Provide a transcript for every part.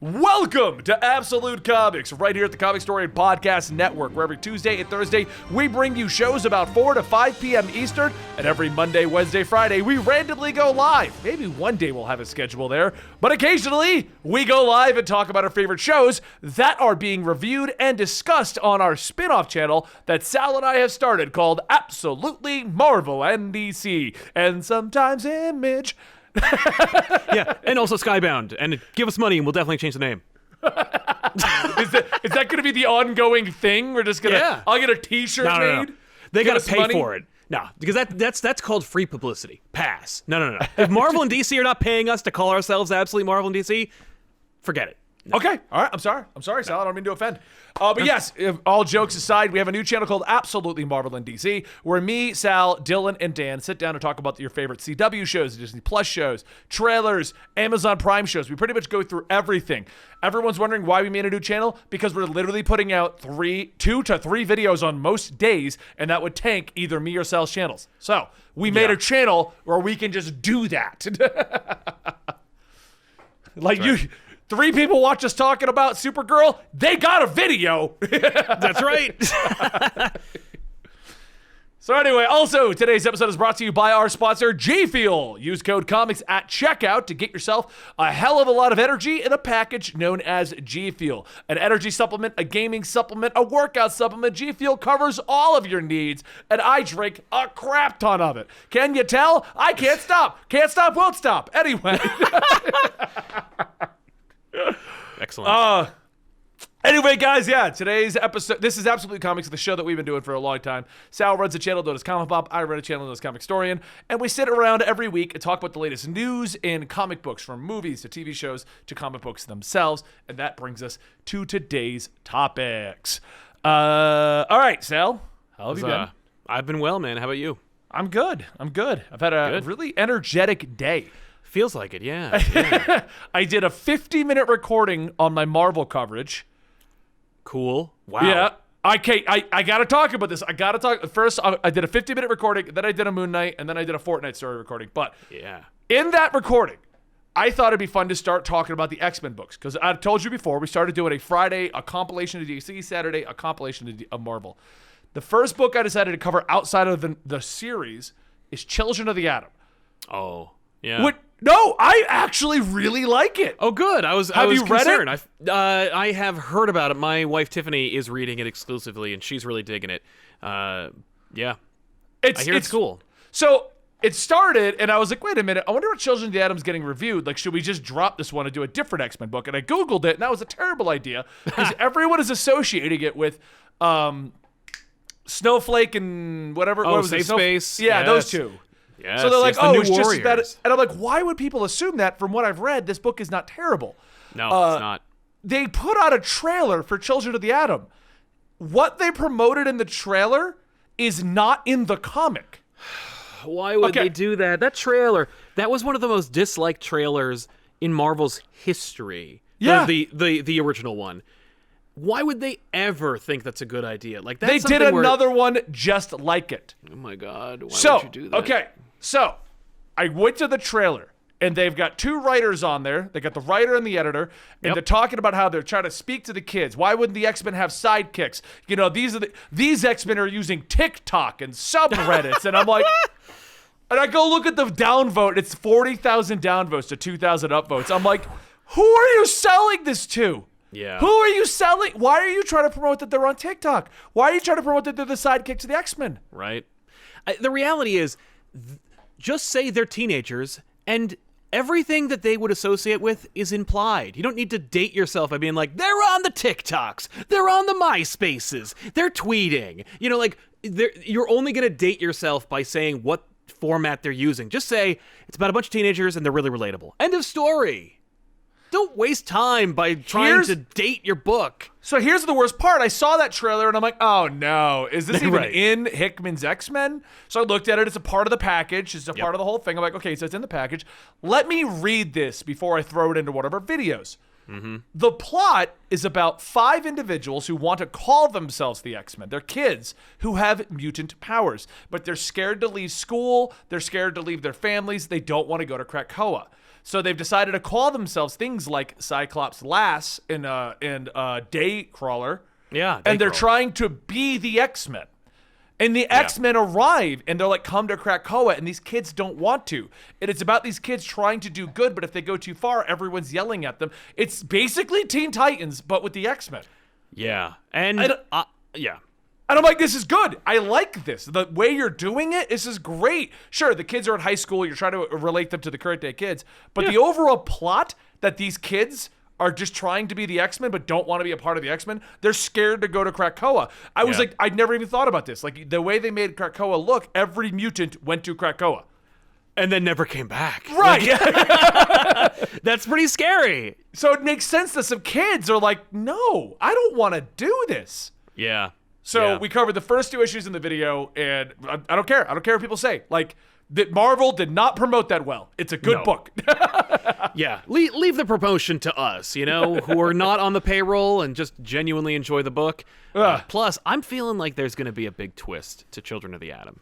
Welcome to Absolute Comics, right here at the Comic Story and Podcast Network, where every Tuesday and Thursday we bring you shows about 4 to 5 p.m. Eastern, and every Monday, Wednesday, Friday we randomly go live. Maybe one day we'll have a schedule there, but occasionally we go live and talk about our favorite shows that are being reviewed and discussed on our spin-off channel that Sal and I have started called Absolutely Marvel and DC, and sometimes Image. Yeah, and also Skybound. And give us money and we'll definitely change the name. Is that going to be the ongoing thing? We're just going to, Yeah. I'll get a t-shirt made? No. They got Give to us pay money? for it. No, because that's called free publicity. Pass. No. If Marvel and DC are not paying us to call ourselves Absolutely Marvel and DC, forget it. No. Okay, all right, I'm sorry, Sal, I don't mean to offend. But yes, if all jokes aside, we have a new channel called Absolutely Marvel and DC, where me, Sal, Dylan, and Dan sit down and talk about your favorite CW shows, Disney Plus shows, trailers, Amazon Prime shows. We pretty much go through everything. Everyone's wondering why we made a new channel? Because we're literally putting out 2 to 3 videos on most days, and that would tank either me or Sal's channels. So we made a channel where we can just do that. You... 3 people watch us talking about Supergirl, they got a video. That's right. So anyway, also, today's episode is brought to you by our sponsor, G Fuel. Use code COMICS at checkout to get yourself a hell of a lot of energy in a package known as G Fuel. An energy supplement, a gaming supplement, a workout supplement. G Fuel covers all of your needs, and I drink a crap ton of it. Can you tell? I can't stop. Can't stop, won't stop. Anyway. Excellent. Anyway, guys, today's episode, this is Absolutely Comics, the show that we've been doing for a long time. Sal runs a channel known as Comic Pop, I run a channel known as Comic Storian, and we sit around every week and talk about the latest news in comic books, from movies to TV shows to comic books themselves, and that brings us to today's topics. All right, Sal, how have you been? I've been well, man. How about you? I'm good. I've had a really energetic day. Feels like it, yeah. I did a 50-minute recording on my Marvel coverage. Cool. Wow. Yeah. I got to talk about this. First, I did a 50-minute recording, then I did a Moon Knight, and then I did a Fortnite story recording. But in that recording, I thought it'd be fun to start talking about the X-Men books. Because I told you before, we started doing a Friday, a compilation of DC, Saturday, a compilation of Marvel. The first book I decided to cover outside of the series is Children of the Atom. Oh, yeah. No, I actually really like it. Oh, good. Have you read it? I have heard about it. My wife Tiffany is reading it exclusively, and she's really digging it. Yeah. I hear it's cool. So it started, and I was like, wait a minute. I wonder what Children of the Atom's getting reviewed. Like, should we just drop this one and do a different X-Men book? And I Googled it, and that was a terrible idea because everyone is associating it with Snowflake and whatever. Oh, Safe Space. Yeah, those two. Yes, so they're like, it's just as bad. Warriors. And I'm like, why would people assume that? From what I've read, this book is not terrible. No, it's not. They put out a trailer for Children of the Atom. What they promoted in the trailer is not in the comic. Why would they do that? That trailer, that was one of the most disliked trailers in Marvel's history. Yeah. The original one. Why would they ever think that's a good idea? Like, that's they did another one just like it. Oh my God! Why would you do that? Okay, so I went to the trailer, and they've got 2 writers on there. They got the writer and the editor, and they're talking about how they're trying to speak to the kids. Why wouldn't the X-Men have sidekicks? You know, these X-Men are using TikTok and subreddits, and I'm like. And I go look at the downvote. It's 40,000 downvotes to 2,000 upvotes. I'm like, who are you selling this to? Yeah. Who are you selling? Why are you trying to promote that they're on TikTok? Why are you trying to promote that they're the sidekick to the X-Men? Right. The reality is, just say they're teenagers, and everything that they would associate with is implied. You don't need to date yourself by being like, they're on the TikToks, they're on the MySpaces, they're tweeting. You know, like, you're only going to date yourself by saying what format they're using. Just say, it's about a bunch of teenagers, and they're really relatable. End of story. Don't waste time by trying to date your book. So here's the worst part. I saw that trailer and I'm like, oh no, is this even in Hickman's X-Men? So I looked at it. It's a part of the package. It's a part of the whole thing. I'm like, okay, so it's in the package. Let me read this before I throw it into one of our videos. Mm-hmm. The plot is about 5 individuals who want to call themselves the X-Men. They're kids who have mutant powers, but they're scared to leave school. They're scared to leave their families. They don't want to go to Krakoa. So they've decided to call themselves things like Cyclops Lass and Daycrawler. Yeah, and they're Daycrawler. trying to be the X-Men. And the X-Men arrive, and they're like, come to Krakoa, and these kids don't want to. And it's about these kids trying to do good, but if they go too far, everyone's yelling at them. It's basically Teen Titans, but with the X-Men. Yeah. And, yeah. And I'm like, this is good. I like this. The way you're doing it, this is great. Sure, the kids are in high school. You're trying to relate them to the current day kids. But the overall plot that these kids are just trying to be the X-Men but don't want to be a part of the X-Men. They're scared to go to Krakoa. I was like, I'd never even thought about this. Like, the way they made Krakoa look, every mutant went to Krakoa. And then never came back. Right. Like, that's pretty scary. So it makes sense that some kids are like, no, I don't want to do this. Yeah. So we covered the first 2 issues in the video, and I don't care. I don't care what people say. Like, that Marvel did not promote that well. It's a good book. Yeah, leave the promotion to us, you know, who are not on the payroll and just genuinely enjoy the book. Plus, I'm feeling like there's going to be a big twist to Children of the Atom.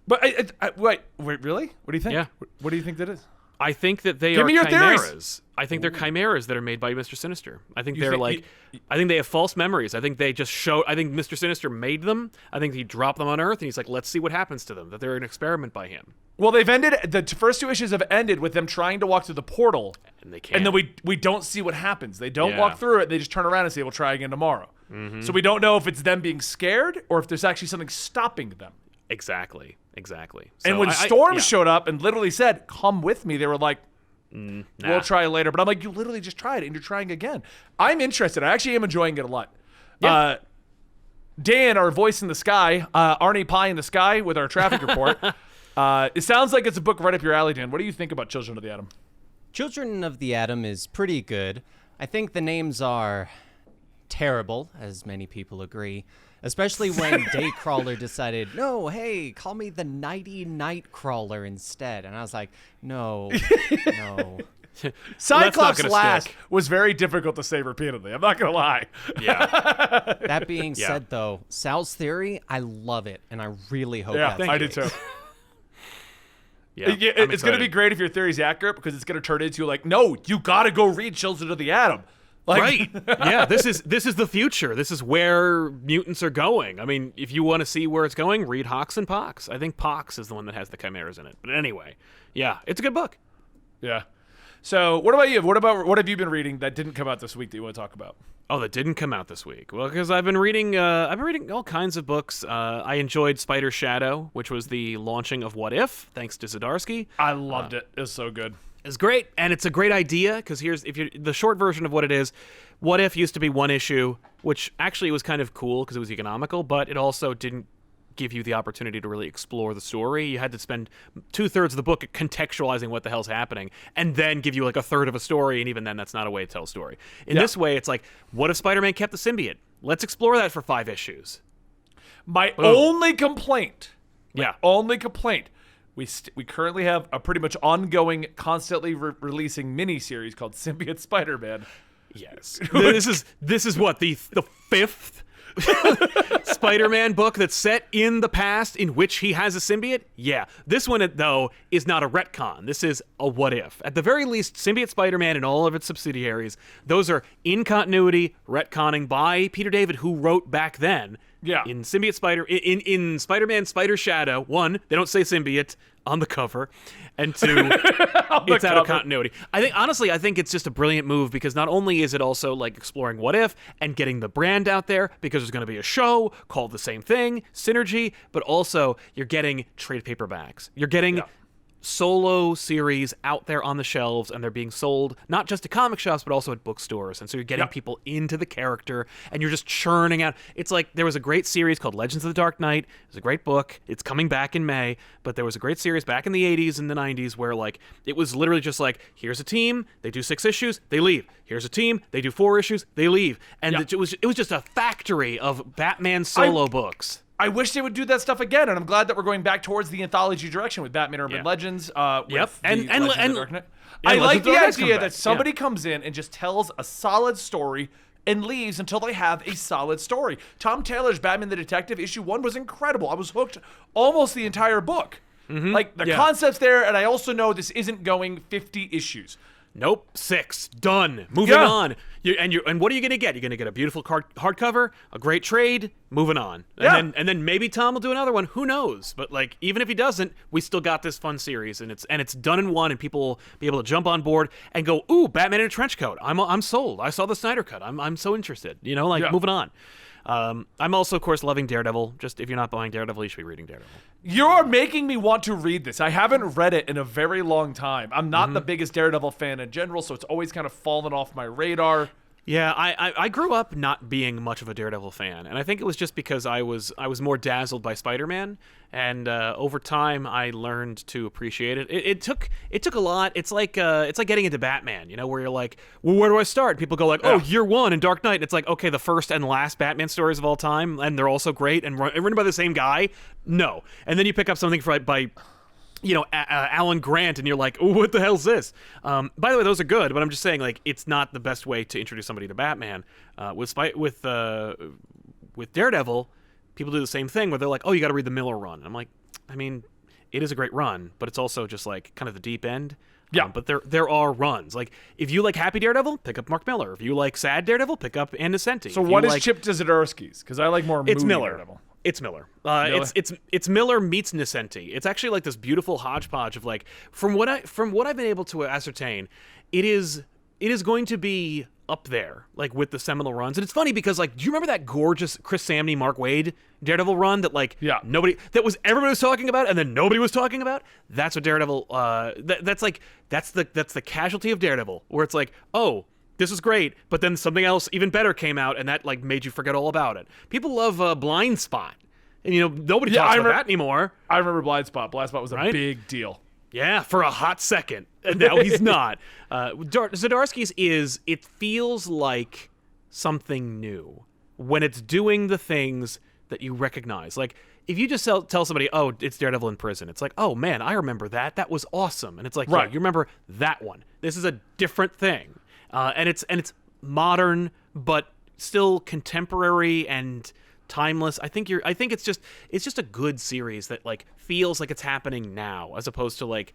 But wait, really? What do you think? Yeah. What do you think that is? I think that they Give are me your chimeras. theories. I think they're chimeras that are made by Mr. Sinister. I think You they're think- like, I think they have false memories. I think they just I think Mr. Sinister made them. I think he dropped them on Earth, and he's like, let's see what happens to them. That they're an experiment by him. Well, they've ended. The first 2 issues have ended with them trying to walk through the portal, And they can't. and then we don't see what happens. They don't Yeah. walk through it. They just turn around and say, "We'll try again tomorrow." So we don't know if it's them being scared or if there's actually something stopping them. Exactly. So And when Storm showed up and literally said, "Come with me," they were like, nah. "We'll try later." But I'm like, "You literally just tried it, and you're trying again." I'm interested. I actually am enjoying it a lot. Yeah. Dan, our voice in the sky, Arnie Pie in the sky with our traffic report. It sounds like it's a book right up your alley, Dan. What do you think about Children of the Atom? Children of the Atom is pretty good. I think the names are terrible, as many people agree. Especially when Daycrawler decided, no, hey, call me the Nighty Nightcrawler instead. And I was like, no. Cyclops gonna Lass stick. was very difficult to say repeatedly. I'm not going to lie. Yeah. That being said, though, Sal's theory, I love it. And I really hope Yeah, that's I the did too. case. Yeah. It's going to be great if your theory's accurate because it's going to turn into like, no, you got to go read Children of the Atom. Like, Right. Yeah, this is the future. This is where mutants are going. I mean, if you want to see where it's going, read Hawks and Pox. I think Pox is the one that has the chimeras in it. But anyway, yeah, it's a good book. Yeah. So what about you? What have you been reading that didn't come out this week that you want to talk about? Oh, that didn't come out this week. Well, because I've been reading all kinds of books. I enjoyed Spider Shadow, which was the launching of What If, thanks to Zdarsky. I loved it. It was so good. It's great, and it's a great idea because the short version of what it is. What If used to be one issue, which actually was kind of cool because it was economical, but it also didn't give you the opportunity to really explore the story. You had to spend 2/3 of the book contextualizing what the hell's happening, and then give you like 1/3 of a story, and even then, that's not a way to tell a story. In this way, it's like, what if Spider-Man kept the symbiote? Let's explore that for 5 issues. My only complaint. Yeah. Only complaint. We currently have a pretty much ongoing, constantly releasing miniseries called Symbiote Spider-Man. Yes. This is what the 5th Spider-Man book that's set in the past in which he has a symbiote? Yeah. This one, though, is not a retcon. This is a what if. At the very least, Symbiote Spider-Man and all of its subsidiaries, those are in continuity retconning by Peter David, who wrote back then. Yeah. In Symbiote in Spider-Man Spider Shadow, 1, they don't say symbiote on the cover, and 2, it's out of continuity. I think it's just a brilliant move because not only is it also like exploring what if and getting the brand out there because there's going to be a show called the same thing, Synergy, but also you're getting trade paperbacks. You're getting solo series out there on the shelves, and they're being sold not just to comic shops but also at bookstores, and so you're getting people into the character and you're just churning out. It's like there was a great series called Legends of the Dark Knight. It's a great book. It's coming back in May, but there was a great series back in the 80s and the 90s where like it was literally just like, here's a team, they do 6 issues, they leave. Here's a team, they do 4 issues, they leave. And it was just a factory of Batman solo books. I wish they would do that stuff again, and I'm glad that we're going back towards the anthology direction with Batman Urban Legends. With And Legends of the Dark Knight. yeah, I Legends like of the the Dark Knight's idea coming that back. somebody comes in and just tells a solid story and leaves until they have a solid story. Tom Taylor's Batman the Detective issue 1 was incredible. I was hooked almost the entire book. Like, the concept's there, and I also know this isn't going 50 issues. Nope, 6. Done. Moving on. And what are you going to get? You're going to get a beautiful hardcover, a great trade, moving on. And then maybe Tom will do another one. Who knows? But like, even if he doesn't, we still got this fun series, and it's done in one, and people will be able to jump on board and go, ooh, Batman in a trench coat. I'm sold. I saw the Snyder Cut. I'm so interested. Moving on. I'm also, of course, loving Daredevil. Just if you're not buying Daredevil, you should be reading Daredevil. You're making me want to read this. I haven't read it in a very long time. I'm not the biggest Daredevil fan in general, so it's always kind of fallen off my radar. Yeah, I grew up not being much of a Daredevil fan, and I think it was just because I was more dazzled by Spider-Man, and over time I learned to appreciate it. It took a lot. It's like getting into Batman, where you're like, well, where do I start? People go like, oh, Year One and Dark Knight. And it's like, okay, the first and last Batman stories of all time, and they're also great and written by the same guy. No, and then you pick up something by Alan Grant, and you're like, oh, what the hell's this? By the way, those are good, but I'm just saying, like, it's not the best way to introduce somebody to Batman. With Daredevil, people do the same thing, where they're like, oh, you got to read the Miller run. And I'm like, I mean, it is a great run, but it's also just like kind of the deep end. Yeah. But there are runs. Like, if you like Happy Daredevil, pick up Mark Miller. If you like Sad Daredevil, pick up Ann Nesenti. So what is Chip Zdarsky's? Because I like more It's moody Miller. Daredevil. It's Miller. It's Miller meets Nesenti. It's actually like this beautiful hodgepodge of like, from what I've been able to ascertain, it is going to be up there, like with the seminal runs. And it's funny because, like, do you remember that gorgeous Chris Samney, Mark Waid Daredevil run that everybody was talking about and then nobody was talking about? That's what Daredevil. That's the casualty of Daredevil, where it's like, oh, this is great, but then something else even better came out, and that like made you forget all about it. People love Blind Spot, and nobody talks about that anymore. I remember Blind Spot. Blind Spot was a big deal. Yeah, for a hot second, and now he's not. Zdarsky's it feels like something new when it's doing the things that you recognize. Like, if you just tell somebody, oh, it's Daredevil in prison, it's like, oh man, I remember that. That was awesome. And it's like, right, yeah, you remember that one. This is a different thing. And it's modern, but still contemporary and timeless. I think it's just a good series that like feels like it's happening now, as opposed to like,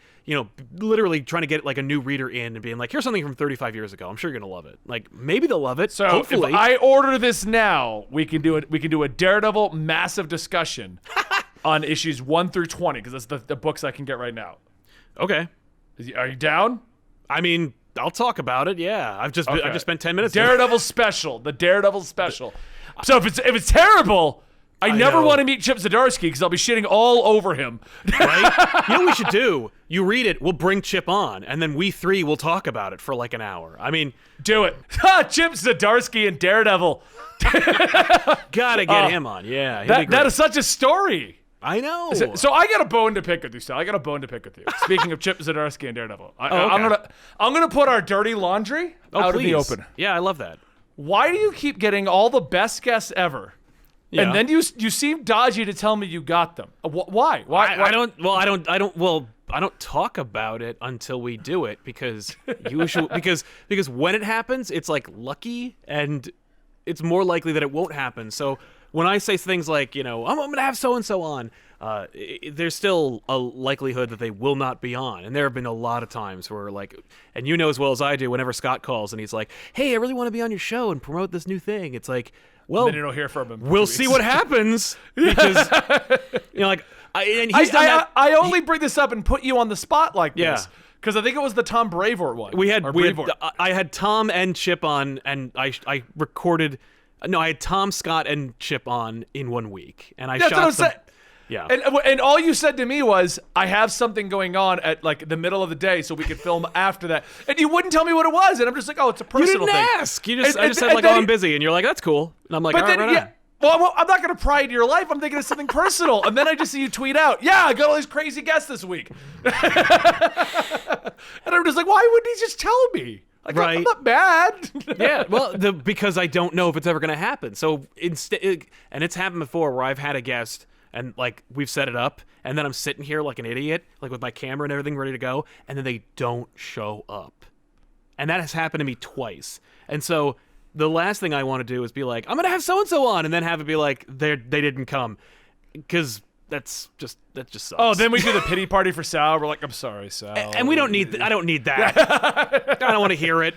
literally trying to get like a new reader in and being like, here's something from 35 years ago. I'm sure you're gonna love it. Like, maybe they'll love it. So hopefully. If I order this now, we can do it. We can do a Daredevil massive discussion on issues 1 through 20, because that's the books I can get right now. Okay. Are you down? I mean, I'll talk about it. Yeah, I've just spent 10 minutes. Daredevil special, the Daredevil special. So if it's terrible, I never want to meet Chip Zdarsky, because I'll be shitting all over him. Right? You know what we should do? You read it, we'll bring Chip on, and then we three will talk about it for like an hour. I mean, do it. Chip Zdarsky and Daredevil. Gotta get him on. Yeah, that is such a story. I know. So I got a bone to pick with you, Sal. I got a bone to pick with you. Speaking of Chip Zdarsky and Daredevil, I'm gonna put our dirty laundry out in the open. Yeah, I love that. Why do you keep getting all the best guests ever, and then you seem dodgy to tell me you got them? Why? I don't. Well, I don't. Well, I don't talk about it until we do it, because because when it happens, it's like lucky, and it's more likely that it won't happen. So when I say things like, I'm going to have so-and-so on, there's still a likelihood that they will not be on. And there have been a lot of times where, like, and you know as well as I do, whenever Scott calls and he's like, hey, I really want to be on your show and promote this new thing. It's like, well, then you don't hear from him. We'll see what happens. Because, I only bring this up and put you on the spot like this. Because I think it was the Tom Brevoort one. I had Tom and Chip on, and I recorded. No, I had Tom, Scott, and Chip on in 1 week, and I shot them. Yeah, and all you said to me was, I have something going on at like the middle of the day, so we could film after that. And you wouldn't tell me what it was, and I'm just like, oh, it's a personal thing. You didn't ask. I just said like, oh, I'm busy, and you're like, that's cool, and I'm like, all right. Well, I'm not going to pry into your life. I'm thinking of something personal. And then I just see you tweet out, yeah, I got all these crazy guests this week. And I'm just like, why wouldn't he just tell me? Like, right. I'm not bad. Yeah, well, because I don't know if it's ever going to happen. So instead, and it's happened before where I've had a guest and like we've set it up, and then I'm sitting here like an idiot, like with my camera and everything ready to go, and then they don't show up. And that has happened to me twice. And so the last thing I want to do is be like, I'm going to have so-and-so on, and then have it be like, they didn't come. Because that just sucks. Oh, then we do the pity party for Sal. We're like, I'm sorry, Sal. And we don't need. I don't need that. I don't want to hear it.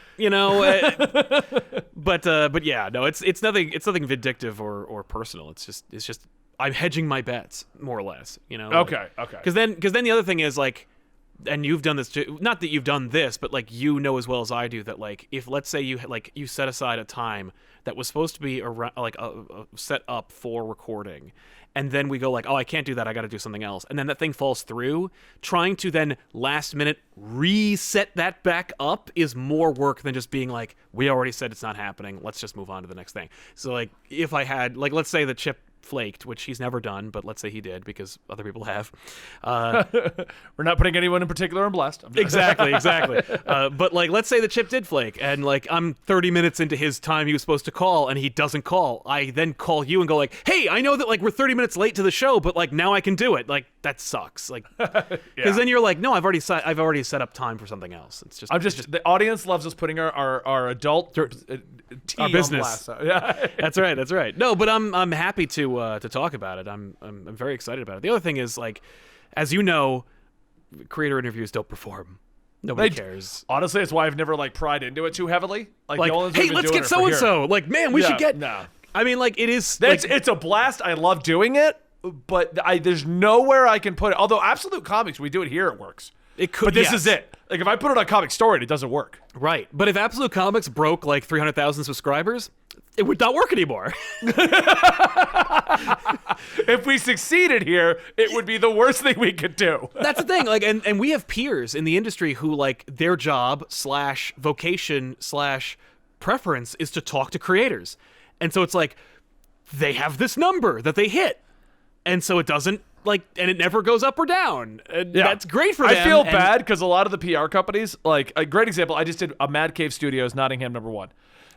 But yeah, no, it's nothing. It's nothing vindictive or personal. It's just I'm hedging my bets more or less. Okay. Because then the other thing is like, and you've done this too, not that you've done this, but like as well as I do that like if let's say you set aside a time that was supposed to be around, like set up for recording. And then we go like, oh, I can't do that. I got to do something else. And then that thing falls through. Trying to then last minute reset that back up is more work than just being like, we already said it's not happening. Let's just move on to the next thing. So like if I had, like, let's say the chip flaked, which he's never done, but let's say he did because other people have. We're not putting anyone in particular on blast. Exactly. But like, let's say the chip did flake, and like I'm 30 minutes into his time he was supposed to call, and he doesn't call. I then call you and go like, hey, I know that like we're 30 minutes late to the show, but like now I can do it. Like that sucks. Like because then you're like, no, I've already set up time for something else. It's just the audience loves us putting our adult our business. Yeah. That's right. No, but I'm happy to talk about it. I'm very excited about it. The other thing is like, as you know, creator interviews don't perform. Nobody cares. Honestly, that's why I've never like pried into it too heavily. Like hey, let's get so and so. Like, man, we should get. No. I mean, like, it is. It's a blast. I love doing it, but there's nowhere I can put it. Although Absolute Comics, we do it here, it works. It could, but this is it. Like if I put it on Comic Story, it doesn't work. Right. But if Absolute Comics broke like 300,000 subscribers, it would not work anymore. If we succeeded here, it would be the worst thing we could do. That's the thing. Like, and we have peers in the industry who like their job / vocation / preference is to talk to creators. And so it's like they have this number that they hit. And so it doesn't like, and it never goes up or down. And that's great for them. I feel bad because a lot of the PR companies, like a great example, I just did a Mad Cave Studios, Nottingham #1.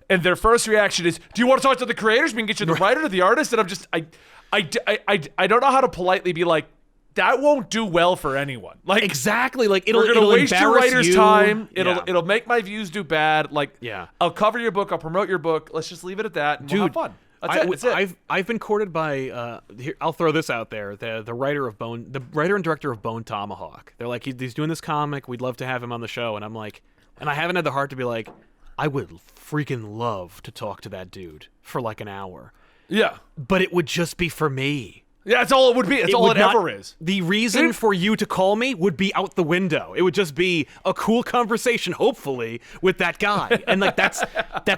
And their first reaction is, do you want to talk to the creators? We can get you the writer or the artist. And I'm just, I don't know how to politely be like, that won't do well for anyone. Like exactly, like we're gonna waste your writer's time. Yeah. It'll make my views do bad. Like yeah. I'll cover your book. I'll promote your book. Let's just leave it at that. And we'll have fun. That's it. I've been courted by. Here, I'll throw this out there. The writer and director of Bone Tomahawk. They're like, he's doing this comic. We'd love to have him on the show. And I'm like, and I haven't had the heart to be like, I would freaking love to talk to that dude for like an hour. Yeah, but it would just be for me. Yeah, that's all it would be. That's all it ever is. The reason for you to call me would be out the window. It would just be a cool conversation, hopefully, with that guy. And like that's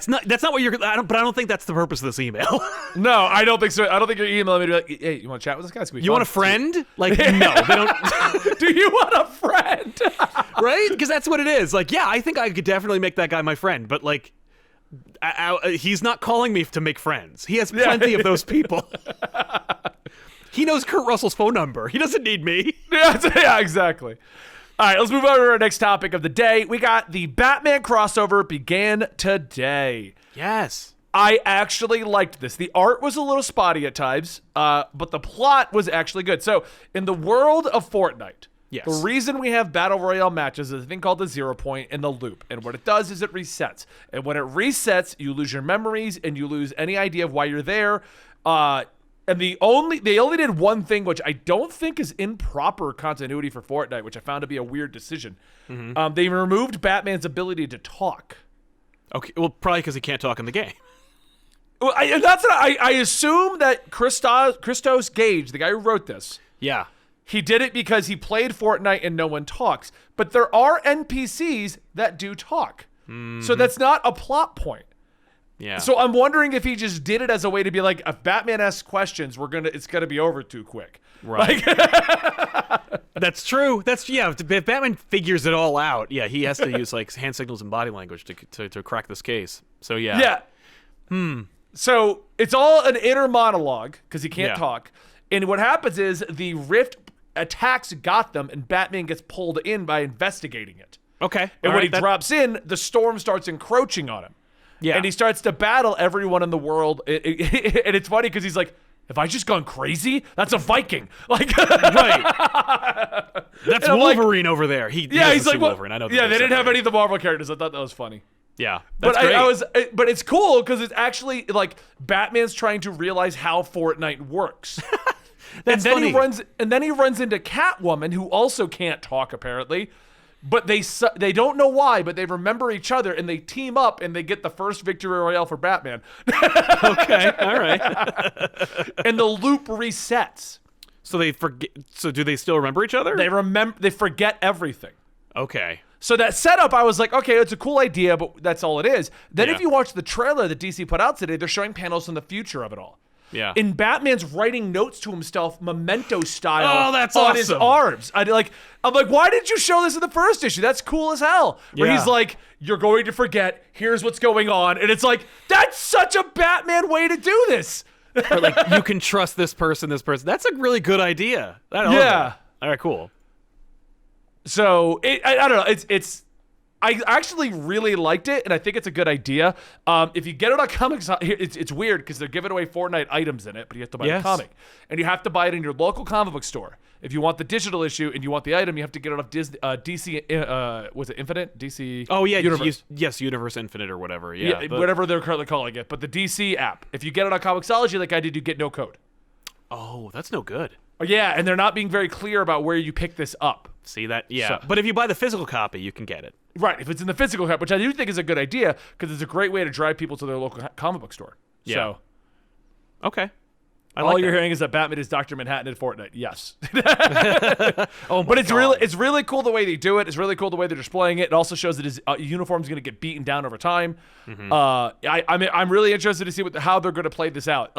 not what you're. But I don't think that's the purpose of this email. No, I don't think so. I don't think you're emailing me to be like, hey, you want to chat with this guy? You want a friend? Like, no, they don't. Do you want a friend? Right? Because that's what it is. Like, yeah, I think I could definitely make that guy my friend, but like, he's not calling me to make friends. He has plenty of those people. He knows Kurt Russell's phone number. He doesn't need me. Yeah, exactly. All right, let's move on to our next topic of the day. We got the Batman crossover began today. Yes. I actually liked this. The art was a little spotty at times, but the plot was actually good. So, in the world of Fortnite, the reason we have Battle Royale matches is a thing called the 0 point and the loop. And what it does is it resets. And when it resets, you lose your memories and you lose any idea of why you're there. And they only did one thing, which I don't think is in proper continuity for Fortnite, which I found to be a weird decision. Mm-hmm. They removed Batman's ability to talk. Okay, well, probably because he can't talk in the game. Well, I assume that Christos Gage, the guy who wrote this, he did it because he played Fortnite and no one talks. But there are NPCs that do talk, so that's not a plot point. Yeah. So I'm wondering if he just did it as a way to be like, if Batman asks questions, it's gonna be over too quick. Right. That's true. If Batman figures it all out, he has to use like hand signals and body language to crack this case. So yeah. So it's all an inner monologue because he can't talk. And what happens is the Rift attacks Gotham and Batman gets pulled in by investigating it. Okay. And when he drops in, the storm starts encroaching on him. Yeah. And he starts to battle everyone in the world. And it's funny because he's like, have I just gone crazy? That's a Viking. Like, right. That's Wolverine over there. He's like, Wolverine. I know. Yeah, they didn't have any of the Marvel characters. I thought that was funny. Yeah, that's great. But it's cool because it's actually like Batman's trying to realize how Fortnite works. That's funny. And then he runs into Catwoman, who also can't talk apparently. But they don't know why, but they remember each other and they team up and they get the first victory royale for Batman. Okay, all right. And the loop resets. So they forget. So do they still remember each other? They forget everything. Okay. So that setup, I was like, okay, it's a cool idea, but that's all it is. Then Yeah. if you watch the trailer that DC put out today, they're showing panels from the future of it all. Yeah. And Batman's writing notes to himself, memento style, Oh, that's on his awesome. arms. I'm like, why didn't you show this in the first issue? That's cool as hell. Where Yeah. he's like, you're going to forget. Here's what's going on, and it's like, that's such a Batman way to do this. Or like you can trust this person. That's a really good idea. I love Yeah. that. All right, cool. So I don't know. I actually really liked it, and I think it's a good idea. If you get it on comics, it's weird because they're giving away Fortnite items in it, but you have to buy the comic, and you have to buy it in your local comic book store. If you want the digital issue and you want the item, you have to get it off DC. Was it Infinite? DC. Oh yeah, Universe. yes, Universe Infinite or whatever. Yeah, Whatever they're currently calling it. But the DC app, if you get it on Comixology like I did, you get no code. Oh, that's no good. Oh, yeah, and they're not being very clear about where you pick this up. See that? Yeah. So- But if you buy the physical copy, you can get it. Right, if it's in the physical app, which I do think is a good idea because it's a great way to drive people to their local comic book store. Yeah. So Okay. all you're hearing is that Batman is Dr. Manhattan in Fortnite. Yes. Oh, But it's really cool the way they do it. It's really cool the way they're displaying it. It also shows that his uniform is going to get beaten down over time. Mm-hmm. I'm really interested to see how they're going to play this out.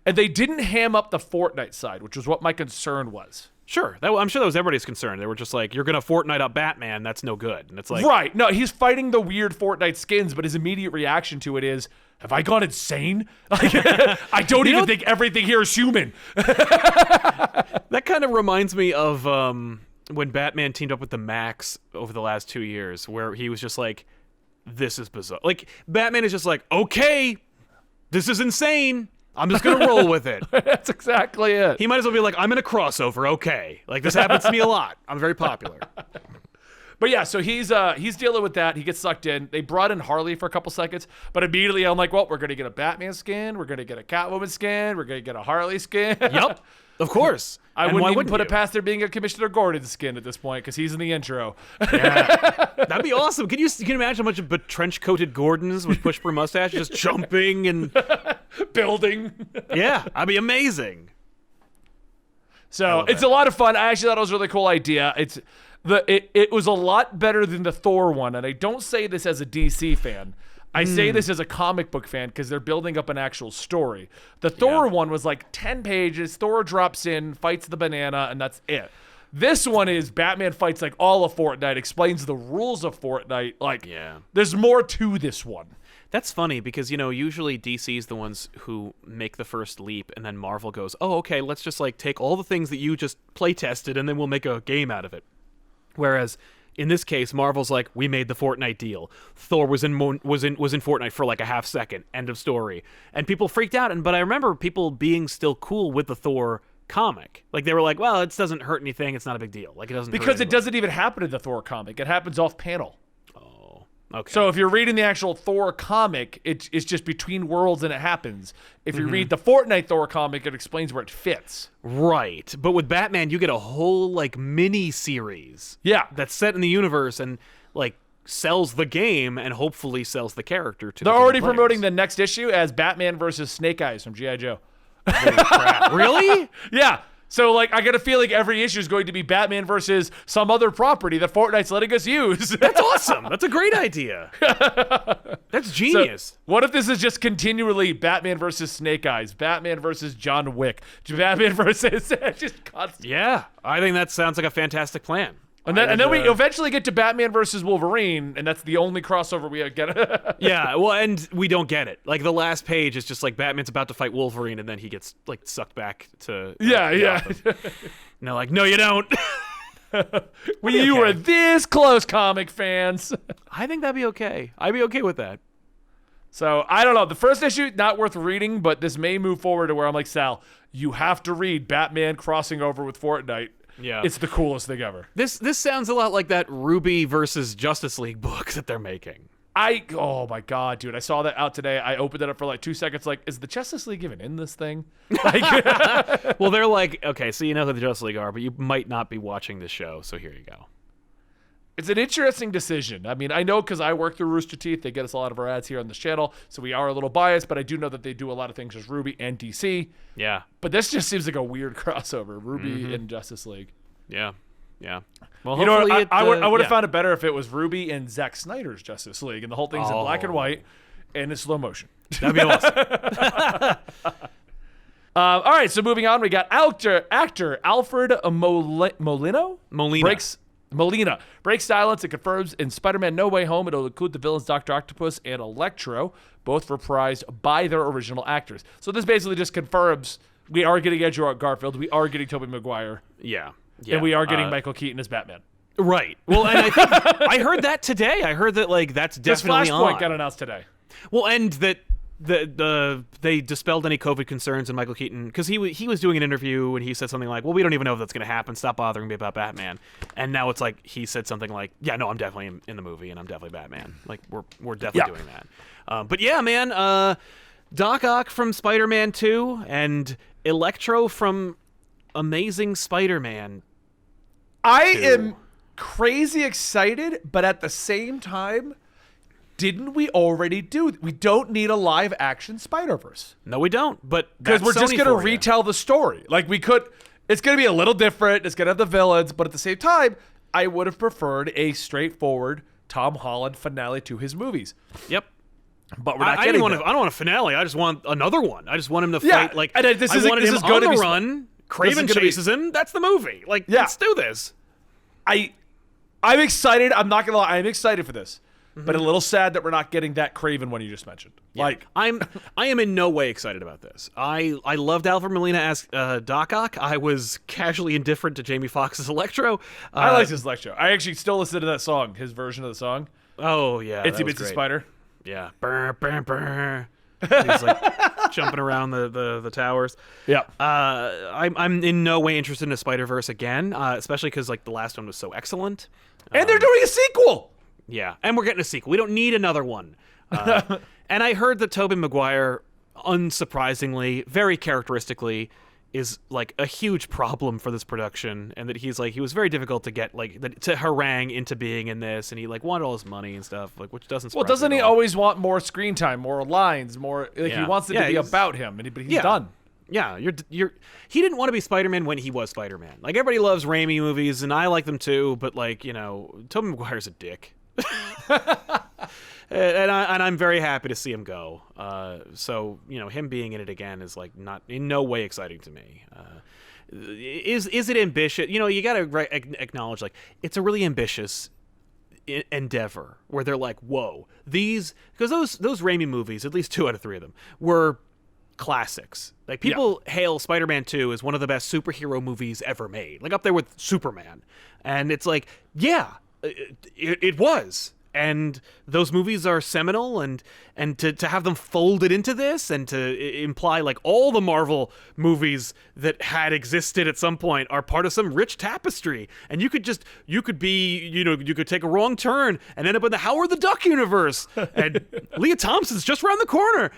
And they didn't ham up the Fortnite side, which was what my concern was. Sure. I'm sure that was everybody's concern. They were just like, you're going to Fortnite up Batman. That's no good. And it's like, Right. No, he's fighting the weird Fortnite skins, but his immediate reaction to it is, have I gone insane? I don't even think everything here is human. that kind of reminds me of when Batman teamed up with the Max over the last 2 years, where he was just like, this is bizarre. Like, Batman is just like, okay, this is insane. I'm just going to roll with it. That's exactly it. He might as well be like, I'm in a crossover, okay. Like, this happens to me a lot. I'm very popular. But yeah, so he's dealing with that. He gets sucked in. They brought in Harley for a couple seconds, but immediately I'm like, well, we're going to get a Batman skin. We're going to get a Catwoman skin. We're going to get a Harley skin. Yep, of course. I And wouldn't why even put you? it past there being a Commissioner Gordon skin at this point because he's in the intro. That'd be awesome. Can you imagine a bunch of trench-coated Gordons with push-per mustache just jumping and... Building. Yeah, that'd be amazing. So it's a lot of fun. I actually thought it was a really cool idea. It was a lot better than the Thor one, and I don't say this as a DC fan. I say this as a comic book fan because they're building up an actual story. The Thor one was like 10 pages. Thor drops in, fights the banana, and that's it. This one is Batman fights like all of Fortnite, explains the rules of Fortnite. There's more to this one. That's funny because, usually DC's the ones who make the first leap, and then Marvel goes, oh, okay, let's just take all the things that you just play tested, and then we'll make a game out of it. Whereas in this case, Marvel's like, we made the Fortnite deal. Thor was in Fortnite for like a half second. End of story. And people freaked out. But I remember people being still cool with the Thor comic. Like they were like, well, it doesn't hurt anything. It's not a big deal. Like it doesn't because it doesn't even happen in the Thor comic. It happens off panel. Okay. So if you're reading the actual Thor comic, it's just between worlds and it happens. If you read the Fortnite Thor comic, it explains where it fits. Right. But with Batman, you get a whole mini series. Yeah. That's set in the universe and sells the game and hopefully sells the character to They're the already players. promoting the next issue as Batman versus Snake Eyes from G.I. Joe. Holy crap. Really? Yeah. So, I get a feeling every issue is going to be Batman versus some other property that Fortnite's letting us use. That's awesome. That's a great idea. That's genius. So, what if this is just continually Batman versus Snake Eyes, Batman versus John Wick, Batman versus just constant. Yeah, I think that sounds like a fantastic plan. And then we eventually get to Batman versus Wolverine, and that's the only crossover we get. Yeah, well, and we don't get it. The last page is just Batman's about to fight Wolverine, and then he gets sucked back to Yeah. And they're like, no, you don't. You were this close, comic fans. I think that'd be okay. I'd be okay with that. So, I don't know. The first issue, not worth reading, but this may move forward to where I'm like, Sal, you have to read Batman crossing over with Fortnite. Yeah. It's the coolest thing ever. This sounds a lot like that Ruby versus Justice League book that they're making. Oh my god, dude! I saw that out today. I opened it up for like 2 seconds. Like, is the Justice League even in this thing? Like, Well, they're like, okay, so you know who the Justice League are, but you might not be watching the show. So here you go. it's an interesting decision. I mean, I know because I work through Rooster Teeth. They get us a lot of our ads here on this channel, so we are a little biased. But I do know that they do a lot of things as Ruby and DC. Yeah. But this just seems like a weird crossover, Ruby and Justice League. Yeah. Yeah. Well, You know, hopefully I would have yeah. found it better if it was Ruby and Zack Snyder's Justice League, and the whole thing's in black and white and in slow motion. That'd be awesome. All right, so moving on, we got actor Alfred Molina breaks silence and confirms in Spider-Man No Way Home it'll include the villains Dr. Octopus and Electro, both reprised by their original actors. So this basically just confirms we are getting Andrew Garfield, we are getting Tobey Maguire, Yeah. and we are getting Michael Keaton as Batman. Right. Well, and I think I heard that today. I heard that like that's This definitely Flashpoint on. got announced today. Well, and that they dispelled any COVID concerns in Michael Keaton because he was doing an interview and he said something like, "Well, we don't even know if that's going to happen. Stop bothering me about Batman." And now it's like he said something like, "Yeah, no, I'm definitely in the movie and I'm definitely Batman. Like we're definitely doing that." But yeah, man, Doc Ock from Spider-Man 2 and Electro from Amazing Spider-Man. I am crazy excited, but at the same time, didn't we already do? We don't need a live action Spider-Verse No, we don't. But because we're just Sony gonna for you. retell the story. Like we could, it's gonna be a little different. It's gonna have the villains, but at the same time, I would have preferred a straightforward Tom Holland finale to his movies. Yep. But we're not I getting don't that. want a finale. I just want another one. I just want him to Yeah, fight like and this I is- wanted this him is on gonna the be- run. Craven gonna be- chases him. That's the movie. Like, Yeah. let's do this. I'm excited. I'm not gonna lie. I'm excited for this, but a little sad that we're not getting that Craven one you just mentioned. Like, I am in no way excited about this. I loved Alfred Molina as Doc Ock. I was casually indifferent to Jamie Foxx's Electro. I like his Electro. I actually still listen to that song, his version of the song. Oh yeah, Itsy that was Bitsy great. Spider. Yeah. Brr, brr, brr. He's like jumping around the towers. Yeah. I'm in no way interested in a Spider-Verse again, especially because like the last one was so excellent. And they're doing a sequel. Yeah, and we're getting a sequel. We don't need another one. And I heard that Tobey Maguire, unsurprisingly, very characteristically, is like a huge problem for this production, and that he was very difficult to get to harangue into being in this, and he like wanted all his money and stuff, like which doesn't. Well, surprise doesn't me he at all. always want more screen time, more lines, more? Like he Yeah. wants it Yeah, to be he's- about him, but he's done. Yeah, he didn't want to be Spider-Man when he was Spider-Man. Like everybody loves Raimi movies, and I like them too, but like Tobey Maguire's a dick. And I'm very happy to see him go. So him being in it again is like not in no way exciting to me. Is it ambitious? You got to acknowledge like it's a really ambitious endeavor where they're like, whoa, because those Raimi movies, at least 2 out of 3 of them, were classics. Like people hail Spider-Man 2 as one of the best superhero movies ever made, like up there with Superman. And it's like, yeah, it was. And those movies are seminal, and to have them folded into this and to imply like all the Marvel movies that had existed at some point are part of some rich tapestry, and you could take a wrong turn and end up in the Howard the Duck universe, and Leah Thompson's just around the corner.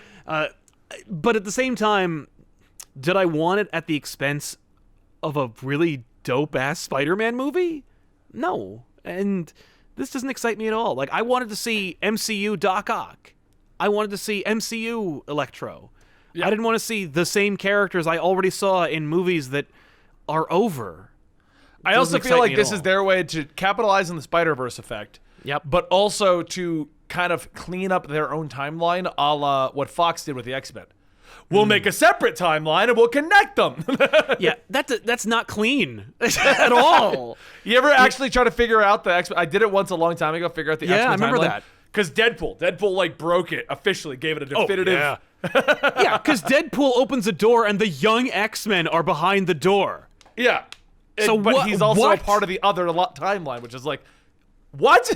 But at the same time, did I want it at the expense of a really dope-ass Spider-Man movie? No. And this doesn't excite me at all. Like, I wanted to see MCU Doc Ock. I wanted to see MCU Electro. Yeah. I didn't want to see the same characters I already saw in movies that are over. I also feel like this is their way to capitalize on the Spider-Verse effect. Yep. But also to kind of clean up their own timeline, a la what Fox did with the X-Men. We'll make a separate timeline and we'll connect them. Yeah, that's not clean at all. You ever actually try to figure out the X-Men? I did it once a long time ago, figure out the X-Men timeline. I remember that. Because Deadpool like broke it officially, gave it a definitive. Oh, yeah. Yeah, because Deadpool opens a door and the young X-Men are behind the door. Yeah. So but he's also what? a part of the other timeline, which is like, what?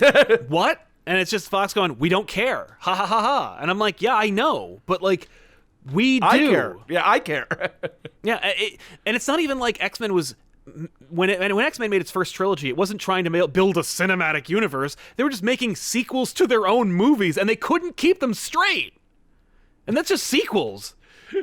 What? And it's just Fox going, we don't care. Ha ha ha ha. And I'm like, yeah, I know. But like, we do. I care. Yeah, I care. Yeah, and it's not even like X-Men was when X-Men made its first trilogy, it wasn't trying to build a cinematic universe. They were just making sequels to their own movies, and they couldn't keep them straight. And that's just sequels.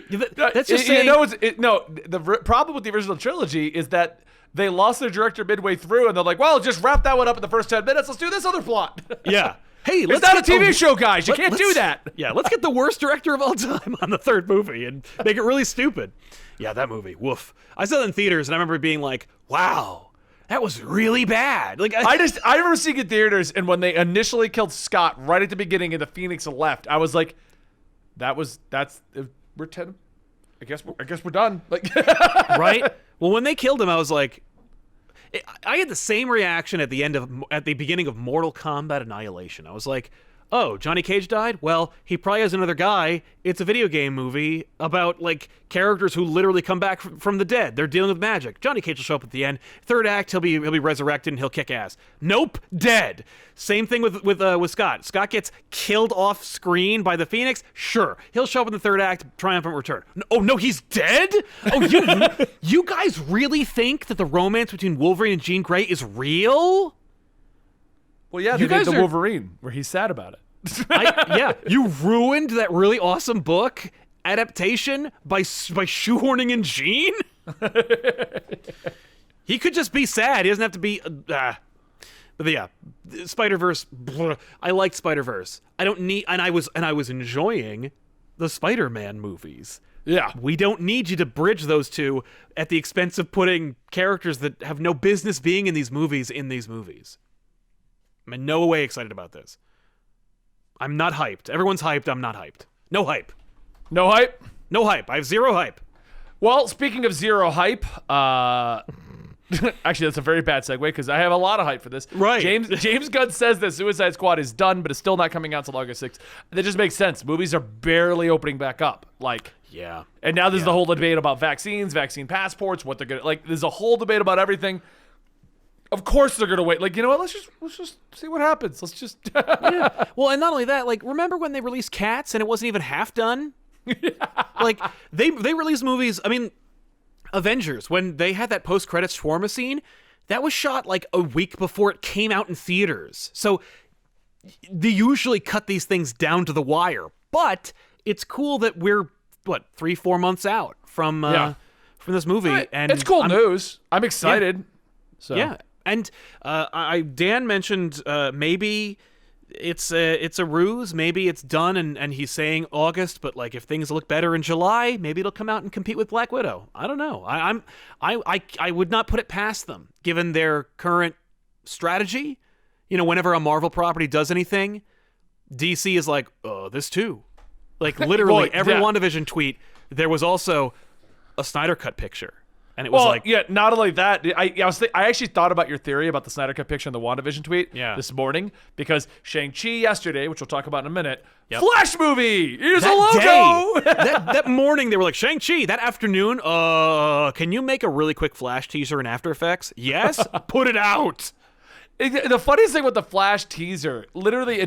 That's just saying. The problem with the original trilogy is that they lost their director midway through, and they're like, well, just wrap that one up in the first 10 minutes. Let's do this other plot. Yeah. Hey, it's not a TV show, guys. You can't do that. Yeah, let's get the worst director of all time on the third movie and make it really stupid. Yeah, that movie, woof. I saw it in theaters, and I remember being like, wow, that was really bad. Like, I remember seeing it in theaters, and when they initially killed Scott right at the beginning and the Phoenix left, I was like, we're 10. I guess we're done. Like, right? Well, when they killed him, I was like, I had the same reaction at the beginning of Mortal Kombat Annihilation. I was like, oh, Johnny Cage died? Well, he probably has another guy. It's a video game movie about, like, characters who literally come back from the dead. They're dealing with magic. Johnny Cage will show up at the end. Third act, he'll be resurrected and he'll kick ass. Nope, dead. Same thing with Scott. Scott gets killed off screen by the Phoenix. Sure, he'll show up in the third act, triumphant return. Oh no, he's dead. Oh, you guys really think that the romance between Wolverine and Jean Grey is real? Well, yeah, they did the Wolverine, where he's sad about it. Yeah, you ruined that really awesome book adaptation by shoehorning in Jean? He could just be sad. He doesn't have to be... But yeah, Spider-Verse, I liked Spider-Verse. I don't need... And I was enjoying the Spider-Man movies. Yeah. We don't need you to bridge those two at the expense of putting characters that have no business being in these movies. I'm in no way excited about this. I'm not hyped. Everyone's hyped. I'm not hyped. No hype. No hype? No hype. I have zero hype. Well, speaking of zero hype, actually, that's a very bad segue because I have a lot of hype for this. Right. James Gunn says that Suicide Squad is done, but it's still not coming out until August 6th. That just makes sense. Movies are barely opening back up. Yeah. And now there's the whole debate about vaccines, vaccine passports, what they're going to... there's a whole debate about everything. Of course they're gonna wait. You know what? Let's just see what happens. Let's just. Yeah. Well, and not only that, remember when they released Cats and it wasn't even half done? They released movies. I mean, Avengers, when they had that post-credits shawarma scene, that was shot a week before it came out in theaters. So they usually cut these things down to the wire. But it's cool that we're 3-4 months out from this movie, right. And it's cool news. I'm excited. Yeah. So. Yeah. And Dan mentioned maybe it's a ruse, maybe it's done, and he's saying August, but if things look better in July, maybe it'll come out and compete with Black Widow. I don't know. I would not put it past them given their current strategy. Whenever a Marvel property does anything, DC is this too. Literally every WandaVision tweet, there was also a Snyder Cut picture. And it was not only that, I actually thought about your theory about the Snyder Cut picture in the WandaVision tweet this morning because Shang-Chi yesterday, which we'll talk about in a minute, Flash movie! Here's a logo! that morning, they were like, Shang-Chi. That afternoon, can you make a really quick Flash teaser in After Effects? Yes? Put it out! The funniest thing with the Flash teaser, literally,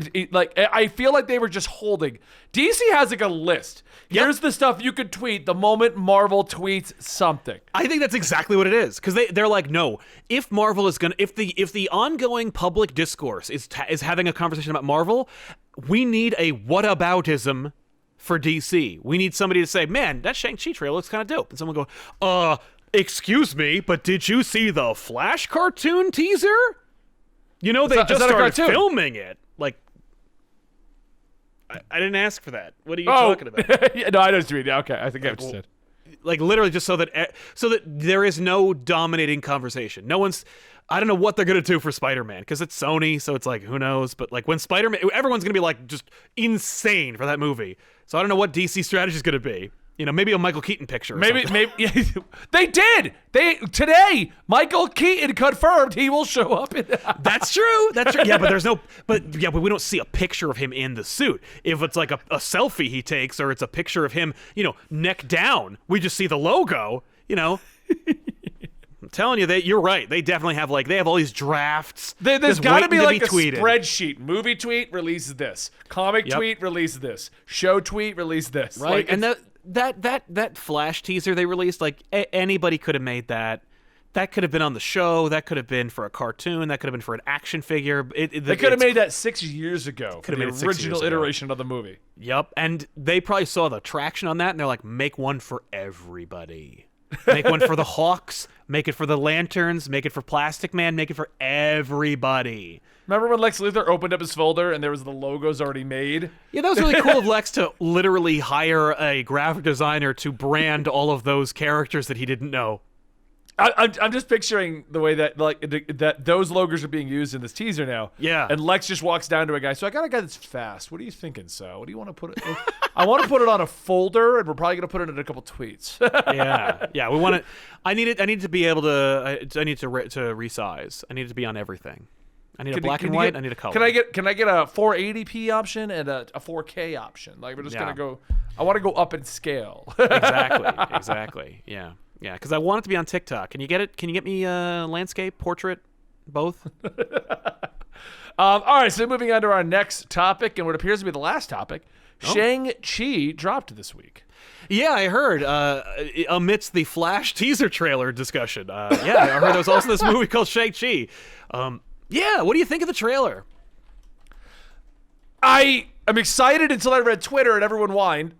I feel like they were just holding. DC has a list. Here's the stuff you could tweet the moment Marvel tweets something. I think that's exactly what it is, because they're like, no, if Marvel is gonna, if the ongoing public discourse is having a conversation about Marvel, we need a whataboutism for DC. We need somebody to say, man, that Shang-Chi trailer looks kind of dope, and someone go, excuse me, but did you see the Flash cartoon teaser? They just started filming it. I didn't ask for that. What are you talking about? No, I know what you mean. Okay, I think I understood. Literally just so that there is no dominating conversation. No one's... I don't know what they're going to do for Spider-Man, because it's Sony, so it's who knows? But when Spider-Man... Everyone's going to be just insane for that movie. So I don't know what DC strategy is going to be. Maybe a Michael Keaton picture. Maybe they did. Today Michael Keaton confirmed he will show up in that. That's true. Yeah, but we don't see a picture of him in the suit. If it's a selfie he takes, or it's a picture of him, neck down, we just see the logo. I'm telling you, you're right. They definitely have they have all these drafts. There's got to be a spreadsheet. Movie tweet, release this. Comic tweet, release this. Show tweet, release this. Right, and that Flash teaser they released, anybody could have made that. That could have been on the show. That could have been for a cartoon. That could have been for an action figure. They could have made that 6 years ago. Could have made it 6 original years ago. iteration of the movie. Yep, and they probably saw the traction on that, and they're like, make one for everybody. Make one for the Hawks. Make it for the Lanterns. Make it for Plastic Man. Make it for everybody. Remember when Lex Luthor opened up his folder and there was the logos already made? Yeah, that was really cool of Lex to literally hire a graphic designer to brand all of those characters that he didn't know. I'm just picturing the way that that those logos are being used in this teaser now. Yeah. And Lex just walks down to a guy. So I got a guy that's fast. What are you thinking, so? What do you want to put it? I want to put it on a folder, and we're probably gonna put it in a couple tweets. Yeah. We want it. I need to be able to. I need to resize. I need it to be on everything. I need a black and white. I need a color. Can I get a 480p option and a 4K option? Like we're just gonna go. I want to go up in scale. Exactly. Yeah. Yeah, because I want it to be on TikTok. Can you get it? Can you get me landscape, portrait, both? All right, so moving on to our next topic, and what appears to be the last topic, Shang-Chi dropped this week. Yeah, I heard amidst the Flash teaser trailer discussion. I heard there was also this movie called Shang-Chi. What do you think of the trailer? I'm excited until I read Twitter and everyone whined.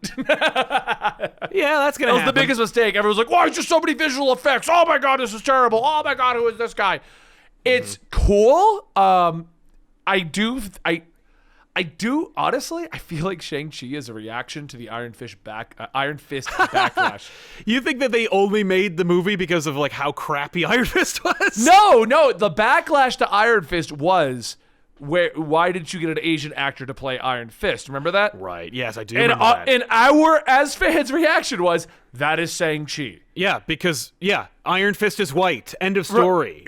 Yeah, that's gonna happen. That was the biggest mistake. Everyone's like, why is there so many visual effects? Oh my god, this is terrible. Oh my god, who is this guy? It's cool. I do honestly, I feel like Shang-Chi is a reaction to the Iron Fist backlash. You think that they only made the movie because of like how crappy Iron Fist was? No, the backlash to Iron Fist was why didn't you get an Asian actor to play Iron Fist? Remember that? Right. Yes, I do remember that. And our, as fans, reaction was, that is Shang-Chi. Yeah, because, Iron Fist is white. End of story.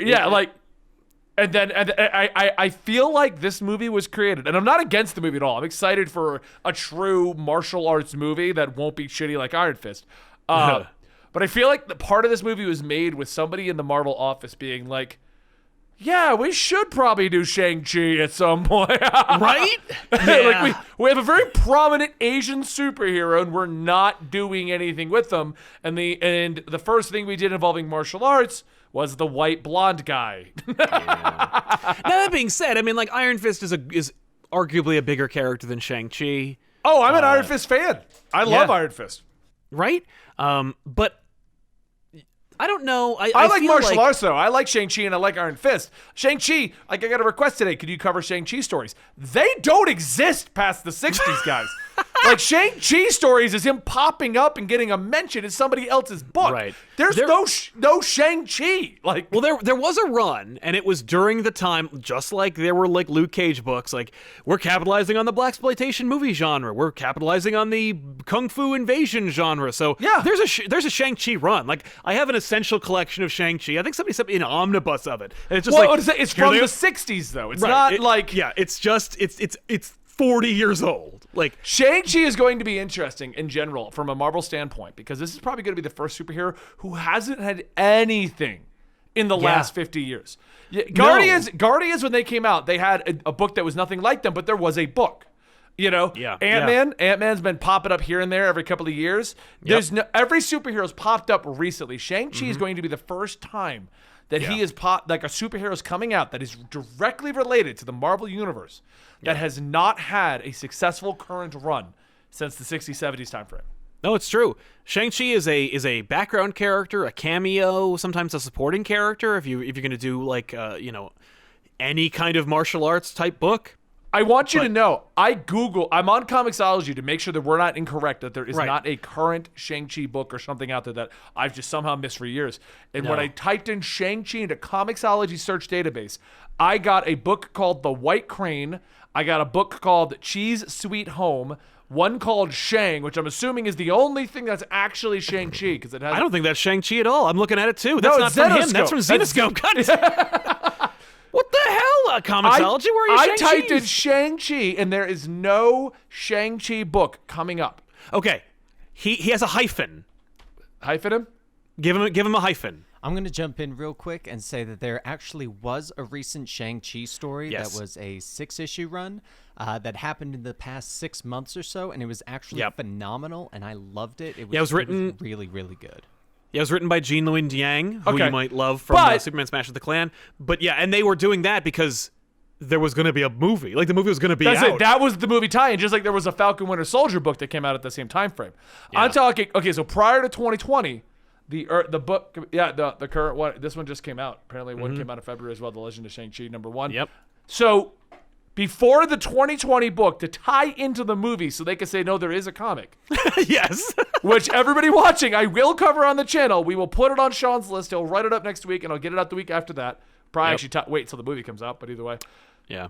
And then I feel like this movie was created, and I'm not against the movie at all. I'm excited for a true martial arts movie that won't be shitty like Iron Fist. But I feel like the part of this movie was made with somebody in the Marvel office being like, yeah, we should probably do Shang-Chi at some point. Right? Yeah. Like we have a very prominent Asian superhero and we're not doing anything with them. And the first thing we did involving martial arts was the white blonde guy. Now that being said, I mean, like Iron Fist is arguably a bigger character than Shang-Chi. Oh, I'm an Iron Fist fan. I love Iron Fist. Right? But I don't know. I like martial arts, though. I like Shang-Chi and I like Iron Fist. Shang-Chi, I got a request today. Could you cover Shang-Chi stories? They don't exist past the 60s, guys. Like, Shang-Chi stories is him popping up and getting a mention in somebody else's book. Right. There's no Shang-Chi. Like, well, there was a run, and it was during the time, just like there were like Luke Cage books, like we're capitalizing on the blaxploitation movie genre, we're capitalizing on the kung fu invasion genre. So there's a Shang-Chi run. Like I have an essential collection of Shang-Chi. I think somebody sent me an omnibus of it, and it's just it's from the 60s though. It's not it's 40 years old. Like Shang-Chi is going to be interesting in general from a Marvel standpoint because this is probably going to be the first superhero who hasn't had anything in the last 50 years. Guardians, when they came out, they had a book that was nothing like them, but there was a book. You know, Ant-Man's been popping up here and there every couple of years. There's every superhero's popped up recently. Shang-Chi is going to be the first time that he is like a superhero's coming out that is directly related to the Marvel universe that has not had a successful current run since the 60s, 70s time frame. No, it's true. Shang-Chi is a background character, a cameo, sometimes a supporting character. If you're gonna do like any kind of martial arts type book. I want you to know, I'm on Comixology to make sure that we're not incorrect, that there is not a current Shang-Chi book or something out there that I've just somehow missed for years. And when I typed in Shang-Chi into Comixology search database, I got a book called The White Crane. I got a book called Cheese Sweet Home. One called Shang, which I'm assuming is the only thing that's actually Shang-Chi because it has. I don't think that's Shang-Chi at all. I'm looking at it too. That's not from him. That's from Zenoscope. What the hell, Comixology? Where are you? I typed in Shang-Chi, and there is no Shang-Chi book coming up. Okay, he has a hyphen. Hyphen him? Give him a hyphen. I'm going to jump in real quick and say that there actually was a recent Shang-Chi story that was a 6-issue run that happened in the past 6 months or so, and it was actually phenomenal, and I loved it. It was written it was really, really good. Yeah, it was written by Jean Louis Yang, who Okay. you might love from Superman Smash of the Clan. But yeah, and they were doing that because there was going to be a movie. Like, the movie was going to be That's out. it. That was the movie tie-in, just like there was a Falcon Winter Soldier book that came out at the same time frame. Yeah. I'm talking, okay, so prior to 2020, the book, the current one, this one just came out. Apparently one came out in February as well, The Legend of Shang-Chi #1. Yep. So before the 2020 book, to tie into the movie so they can say, no, there is a comic, Yes. which everybody watching, I will cover on the channel. We will put it on Sean's list. He'll write it up next week, and I'll get it out the week after that. Probably actually wait till the movie comes out, but either way. Yeah.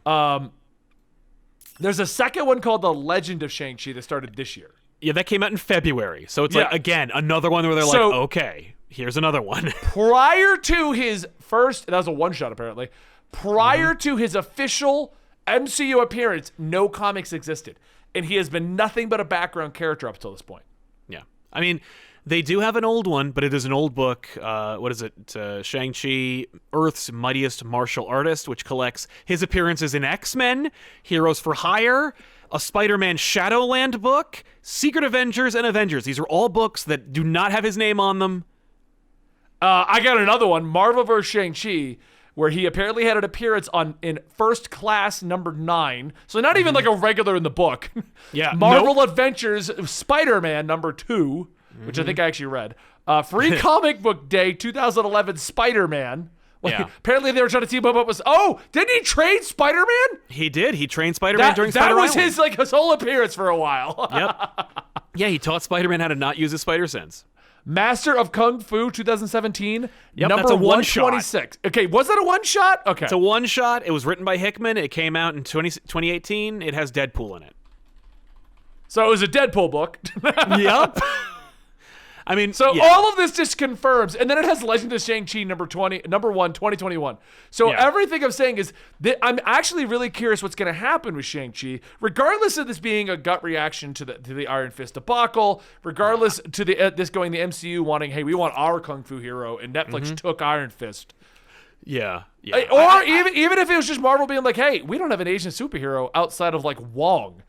There's a second one called The Legend of Shang-Chi that started this year. Yeah, that came out in February. So it's Yeah. like, again, another one where they're So- like, okay, here's another one. Prior to his first, that was a one-shot apparently, prior to his official MCU appearance, no comics existed. And he has been nothing but a background character up till this point. Yeah. I mean, they do have an old one, but it is an old book. What is it? Shang-Chi, Earth's Mightiest Martial Artist, which collects his appearances in X-Men, Heroes for Hire, a Spider-Man Shadowland book, Secret Avengers, and Avengers. These are all books that do not have his name on them. I got another one, Marvel vs. Shang-Chi, where he apparently had an appearance in First Class #9. So not even like a regular in the book. Yeah, Marvel Adventures Spider-Man #2, which I think I actually read. Free Comic Book Day 2011 Spider-Man. Yeah. Apparently they were trying to team up with. Oh, didn't he train Spider-Man? He did. He trained Spider-Man during That Spider-Man. was his whole appearance for a while. Yep. Yeah, he taught Spider-Man how to not use his spider sense. Master of Kung Fu 2017. Yep, number that's a one-shot. 126. Okay, was that a one-shot? Okay. It's a one-shot. It was written by Hickman. It came out in 2018. It has Deadpool in it. So it was a Deadpool book. Yep. I mean, So yeah. all of this just confirms, and then it has Legend of Shang-Chi #1, 2021. So Yeah. everything I'm saying is that I'm actually really curious what's going to happen with Shang-Chi, regardless of this being a gut reaction to the Iron Fist debacle, regardless to this going the MCU wanting, hey, we want our kung fu hero, and Netflix took Iron Fist. Yeah. Yeah. Or even if it was just Marvel being like, hey, we don't have an Asian superhero outside of like Wong.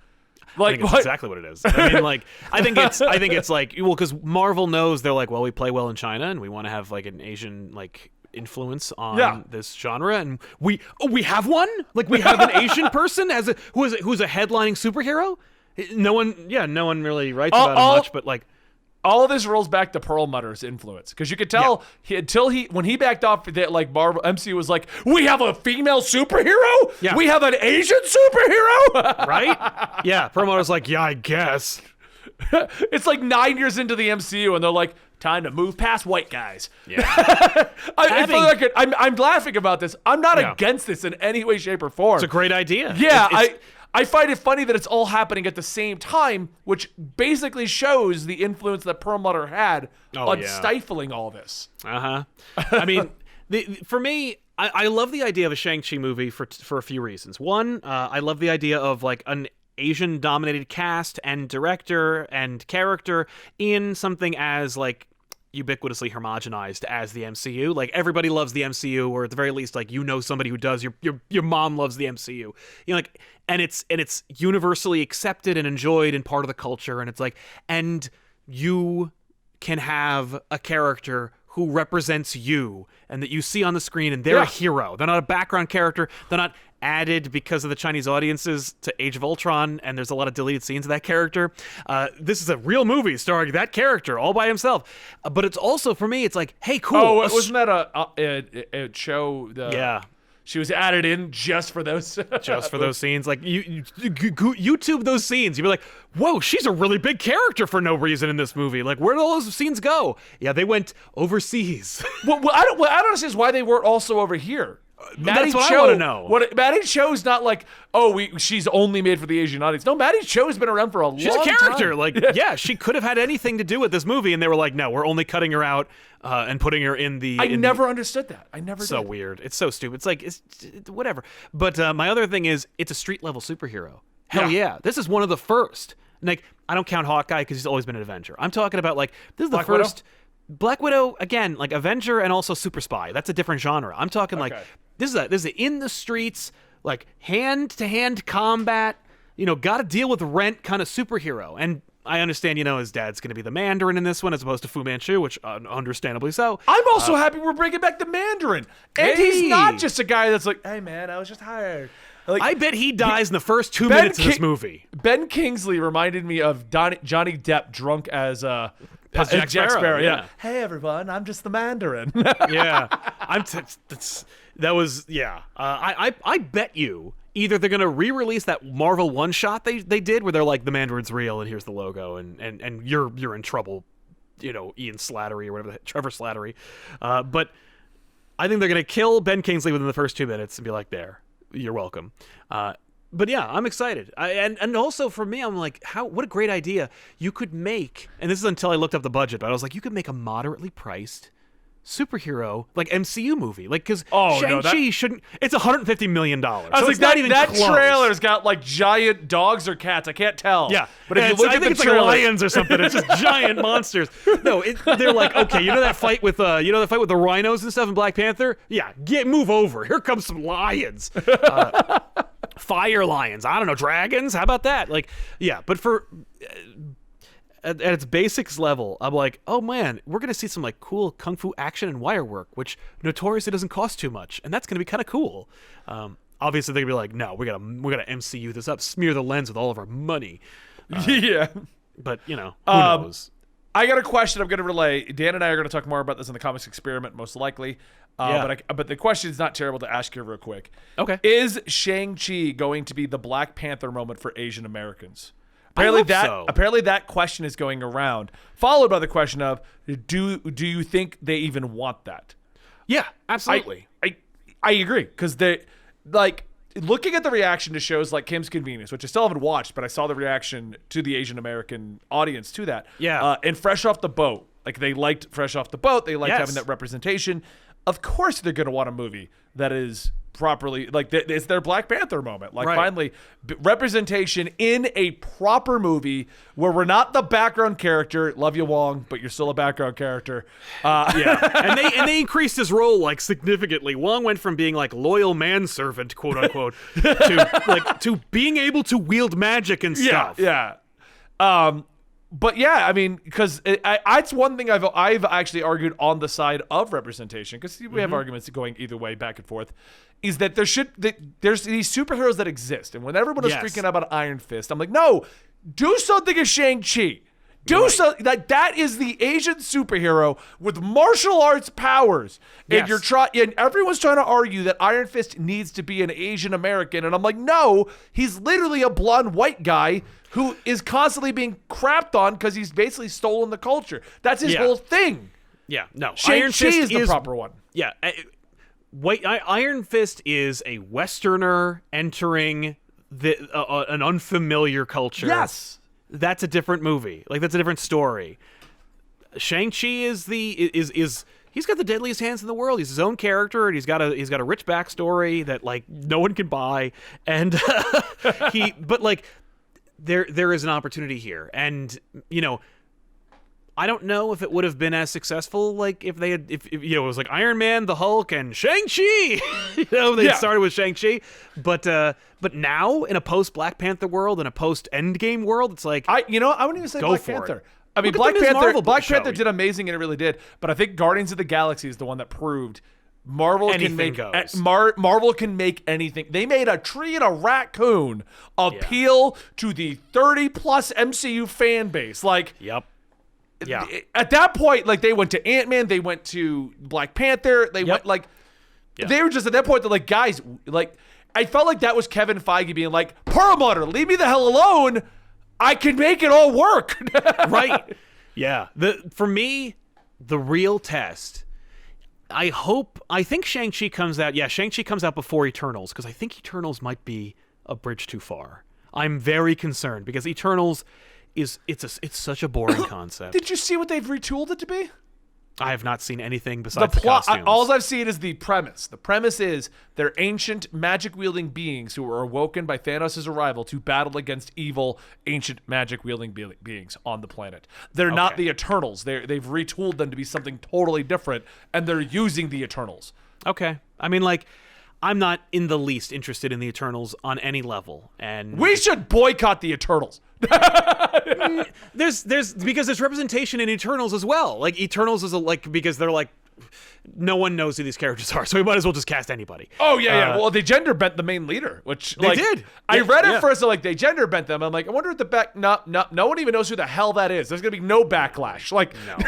I Like think it's what? exactly what it is. I mean, like, I think it's like, well, because Marvel knows they're like, well, we play well in China, and we want to have like an Asian like influence on this genre, and we have one. Like, we have an Asian person who's a headlining superhero. No one really writes about it much, but like. All of this rolls back to Perlmutter's influence, because you could tell when he backed off that, like Marvel MCU was like, we have a female superhero, we have an Asian superhero, Right? Yeah, Perlmutter's like, yeah, I guess. It's like 9 years into the MCU, and they're like, time to move past white guys. Yeah. I'm laughing about this. I'm not against this in any way, shape, or form. It's a great idea. Yeah, It's- I find it funny that it's all happening at the same time, which basically shows the influence that Perlmutter had on stifling all this. Uh-huh. I mean, for me, I love the idea of a Shang-Chi movie for a few reasons. One, I love the idea of like an Asian-dominated cast and director and character in something as like ubiquitously homogenized as the MCU. Like, everybody loves the MCU, or at the very least, like, you know somebody who does. Your mom loves the MCU. You know, like, and it's universally accepted and enjoyed and part of the culture. And it's like, and you can have a character who represents you and that you see on the screen, and they're a hero. They're not a background character. They're not added because of the Chinese audiences to Age of Ultron, and there's a lot of deleted scenes of that character. This is a real movie starring that character all by himself. But it's also, for me, it's like, hey, cool. Oh, wasn't that a show? Yeah. She was added in just for those. Just for those scenes. Like, you YouTube those scenes. You'd be like, whoa, she's a really big character for no reason in this movie. Like, where did all those scenes go? Yeah, they went overseas. What I don't understand is why they weren't also over here. That's what I want to know. Maddie Cho's not like, she's only made for the Asian audience. No, Maddie Cho's been around for a long time. She's a character. Like, yeah, she could have had anything to do with this movie, and they were like, no, we're only cutting her out and putting her in the... I never understood that. I never So did. weird. It's so stupid. It's like, it's whatever. But my other thing is, it's a street-level superhero. Hell yeah. This is one of the first. Like, I don't count Hawkeye because he's always been an Avenger. I'm talking about, like, this is the Black first... Widow? Black Widow, again, like Avenger and also Super Spy. That's a different genre. I'm talking like, this is a in the streets, like hand-to-hand combat, you know, got to deal with rent kind of superhero. And I understand, his dad's going to be the Mandarin in this one as opposed to Fu Manchu, which understandably so. I'm also happy we're bringing back the Mandarin. And he's Hey! not just a guy that's like, hey, man, I was just hired. Like, I bet he dies in the first 2 minutes of this movie. Ben Kingsley reminded me of Johnny Depp drunk as Jack Sparrow, yeah. Hey, everyone, I'm just the Mandarin. Yeah. I bet you either they're going to re-release that Marvel one-shot they did where they're like, the Mandarin's real and here's the logo and you're in trouble, Ian Slattery or whatever, Trevor Slattery. But I think they're going to kill Ben Kingsley within the first 2 minutes and be like, there, you're welcome. But yeah, I'm excited. And also for me, I'm like, what a great idea. You could make, and this is until I looked up the budget, but I was like, you could make a moderately priced superhero like MCU movie, like because Shang-Chi shouldn't. It's $150 million. I was like, that trailer's got like giant dogs or cats. I can't tell. Yeah, but if you look I at think the it's trailer, like lions or something. It's just giant monsters. No, they're like, okay, that fight with the rhinos and stuff in Black Panther. Yeah, move over. Here comes some lions. Fire lions. I don't know, dragons. How about that? Like, yeah, but for. At its basics level, I'm like, oh man, we're gonna see some like cool kung fu action and wire work, which notoriously doesn't cost too much, and that's gonna be kind of cool. Obviously, they're gonna be like, no, we gotta MCU this up, smear the lens with all of our money. Yeah, but who knows? I got a question I'm gonna relay. Dan and I are gonna talk more about this in the comics experiment, most likely. But the question is not terrible to ask you real quick. Okay, is Shang-Chi going to be the Black Panther moment for Asian Americans? Apparently that question is going around, followed by the question of, do you think they even want that? Yeah, absolutely. I agree, because they like looking at the reaction to shows like Kim's Convenience, which I still haven't watched, but I saw the reaction to the Asian American audience to that. Yeah. And Fresh Off the Boat, like they liked Fresh Off the Boat, they liked having that representation. Of course, they're going to want a movie that is properly like it's their Black Panther moment, like finally representation in a proper movie where we're not the background character. Love you, Wong, but you're still a background character. And they increased his role like significantly. Wong went from being like loyal manservant, quote unquote, to being able to wield magic and stuff. But yeah, I mean, because it's one thing I've actually argued on the side of representation, because we have arguments going either way, back and forth, is that there's these superheroes that exist, and when everyone is freaking out about Iron Fist, I'm like, no, do something as Shang-Chi. So that is the Asian superhero with martial arts powers, and and everyone's trying to argue that Iron Fist needs to be an Asian American, and I'm like, no, he's literally a blonde white guy who is constantly being crapped on because he's basically stolen the culture. That's his whole thing. Yeah, no, Shang-Chi is the proper one. Yeah, Iron Fist is a Westerner entering an unfamiliar culture. Yes. That's a different movie. Like, that's a different story. Shang-Chi is he's got the deadliest hands in the world. He's his own character, and he's got a rich backstory that like no one can buy. And but like there is an opportunity here, and I don't know if it would have been as successful like if it was like Iron Man, the Hulk, and Shang-Chi. They started with Shang-Chi, but now in a post Black Panther world, in a post Endgame world, it's like I wouldn't even say Black Panther. I mean, Black Panther did amazing, and it really did. But I think Guardians of the Galaxy is the one that proved Marvel can make anything. They made a tree and a raccoon appeal to the 30+ MCU fan base. Like, yeah. At that point, like they went to Ant-Man, they went to Black Panther, they went like they were just at that point. They're like, guys, like I felt like that was Kevin Feige being like, Perlmutter, leave me the hell alone. I can make it all work. Right. Yeah. For me, the real test. I think Shang-Chi comes out. Yeah, Shang-Chi comes out before Eternals, because I think Eternals might be a bridge too far. I'm very concerned because Eternals it's such a boring concept. Did you see what they've retooled it to be? I have not seen anything besides the plot. costumes. All I've seen is the premise. The premise is they're ancient magic-wielding beings who are awoken by Thanos' arrival to battle against evil, ancient magic-wielding beings on the planet. They're not the Eternals. They've retooled them to be something totally different, and they're using the Eternals. Okay. I mean, like, I'm not in the least interested in the Eternals on any level. And We should boycott the Eternals. there's because there's representation in Eternals as well. Like Eternals is because they're like, no one knows who these characters are, so we might as well just cast anybody. Oh yeah. Well, they gender bent the main leader, which they did. I read it first, like they gender bent them. I'm like, I wonder if the back. No one even knows who the hell that is. There's gonna be no backlash. Like, No.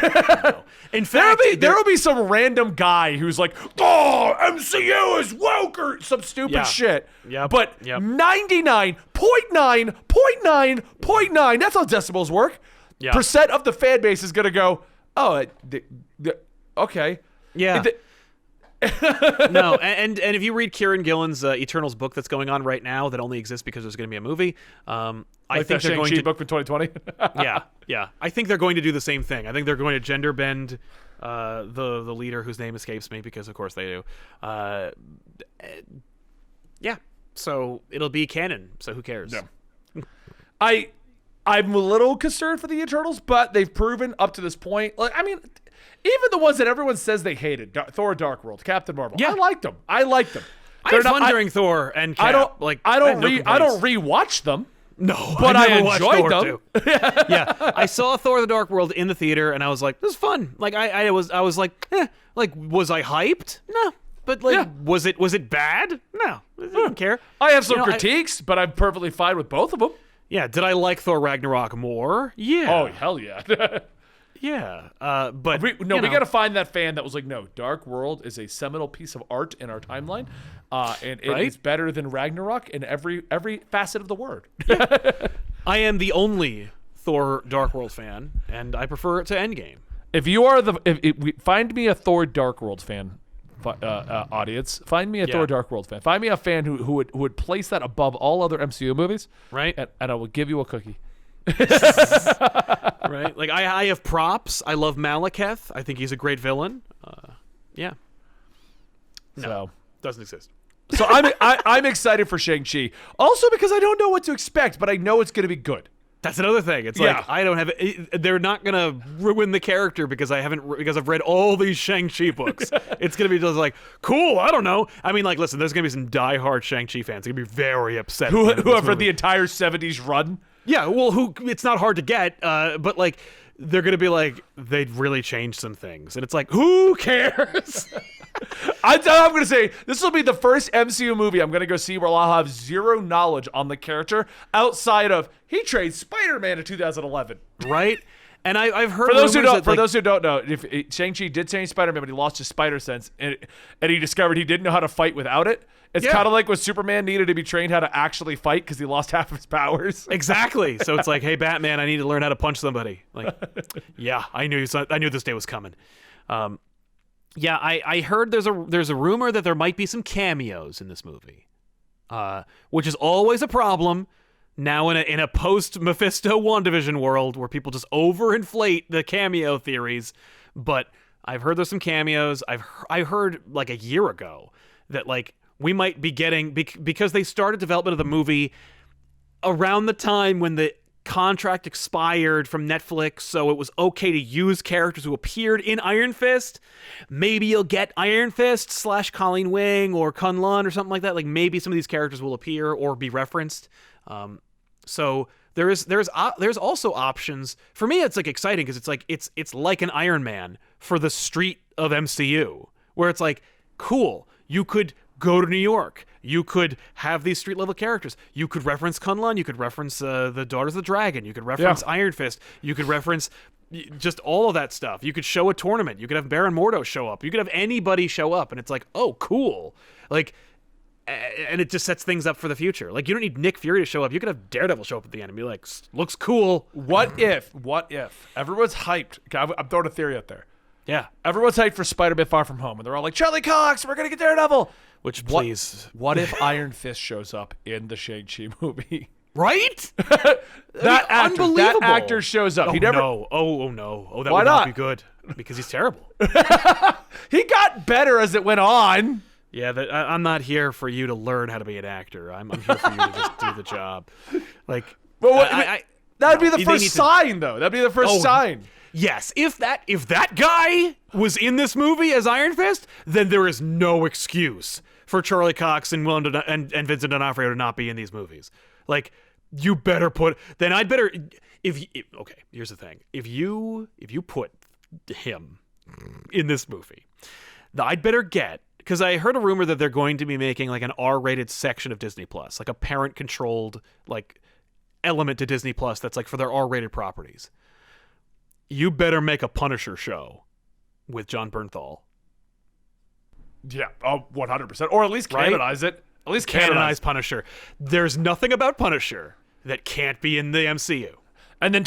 In fact, there will be some random guy who's like, oh, MCU is woke or some stupid shit. Yep. But 99.9.9.9. That's how decibels work. Yeah. Percent of the fan base is gonna go, oh, okay. Yeah. No, and if you read Kieran Gillen's Eternals book that's going on right now that only exists because there's going to be a movie, I think they're going to book for 2020. yeah. I think they're going to do the same thing. I think they're going to gender bend the leader whose name escapes me because of course they do. Yeah. So it'll be canon. So who cares? Yeah. I'm a little concerned for the Eternals, but they've proven up to this point. Like, I mean, even the ones that everyone says they hated, Thor: Dark World, Captain Marvel. Yeah. I liked them. I had fun during Thor and Cap. I don't rewatch them. No, but I watched enjoyed Thor them. Too. Yeah, I saw Thor: The Dark World in the theater, and I was like, "This is fun." Like I was like, like was I hyped? No, but like, was it bad? No, I didn't care. I have some critiques, but I'm perfectly fine with both of them. Yeah, did I like Thor Ragnarok more? Yeah. Oh hell yeah. Yeah, but we got to find that fan that was like, no, Dark World is a seminal piece of art in our timeline, and it's better than Ragnarok in every facet of the word. I am the only Thor Dark World fan, and I prefer it to Endgame. If you are find me a Thor Dark World fan, audience, find me a Thor Dark World fan. Find me a fan who would place that above all other MCU movies, right? And I will give you a cookie. Right, like I have props. I love Malekith. I think he's a great villain. Yeah. No, so doesn't exist. So I'm excited for Shang-Chi, also because I don't know what to expect, but I know it's going to be good. That's another thing. It's like I don't have. They're not gonna ruin the character because I've read all these Shang-Chi books. It's gonna be just like cool. I don't know. I mean, like, listen, there's gonna be some diehard Shang-Chi fans. They're gonna be very upset. Who have read the entire '70s run. Yeah, well, it's not hard to get, but like they're gonna be like they'd really changed some things, and it's like who cares? I'm gonna say this will be the first MCU movie I'm gonna go see where I'll have zero knowledge on the character outside of he trades Spider-Man in 2011, right? And I've heard for those who don't know, if Shang-Chi did change Spider-Man, but he lost his spider sense, and he discovered he didn't know how to fight without it. It's kind of like when Superman needed to be trained how to actually fight because he lost half of his powers. Exactly. So it's like, hey, Batman, I need to learn how to punch somebody. Like, yeah, I knew this day was coming. Yeah, I heard there's a rumor that there might be some cameos in this movie, which is always a problem. Now in a post Mephisto WandaVision world where people just overinflate the cameo theories, but I've heard there's some cameos. I heard like a year ago that like we might be getting because they started development of the movie around the time when the contract expired from Netflix, so it was okay to use characters who appeared in Iron Fist. Maybe you'll get Iron Fist / Colleen Wing or Kunlun or something like that. Like maybe some of these characters will appear or be referenced. So there's also options. For me, it's like exciting because it's like it's like an Iron Man for the street of MCU, where it's like cool. You could go to New York. You could have these street level characters. You could reference Kunlun. You could reference the Daughters of the Dragon. You could reference Iron Fist. You could reference just all of that stuff. You could show a tournament. You could have Baron Mordo show up. You could have anybody show up, and it's like, oh, cool. Like, and it just sets things up for the future. Like, you don't need Nick Fury to show up. You could have Daredevil show up at the end and be like, looks cool. What if everyone's hyped? I'm throwing a theory out there. Yeah. Everyone's hyped for Spider-Man Far From Home, and they're all like, Charlie Cox, we're going to get Daredevil. Which, please. What if Iron Fist shows up in the Shang-Chi movie? Right? That unbelievable. actor shows up. Oh, he never. No. Oh, no. Oh, that Why would not? not be good. Because he's terrible. He got better as it went on. Yeah, I'm not here for you to learn how to be an actor. I'm here for you to just do the job. Like, that would be the first sign, though. That'd be the first sign. Yes, if that guy was in this movie as Iron Fist, then there is no excuse for Charlie Cox and and Vincent D'Onofrio to not be in these movies. Like, you better put. Then I'd better. Okay, here's the thing. If you put him in this movie, I'd better get. Because I heard a rumor that they're going to be making like an R-rated section of Disney Plus, like a parent-controlled like element to Disney Plus that's like for their R-rated properties. You better make a Punisher show with Jon Bernthal. Yeah, 100%. Or at least canonize it. At least Canonize Punisher. There's nothing about Punisher that can't be in the MCU. And then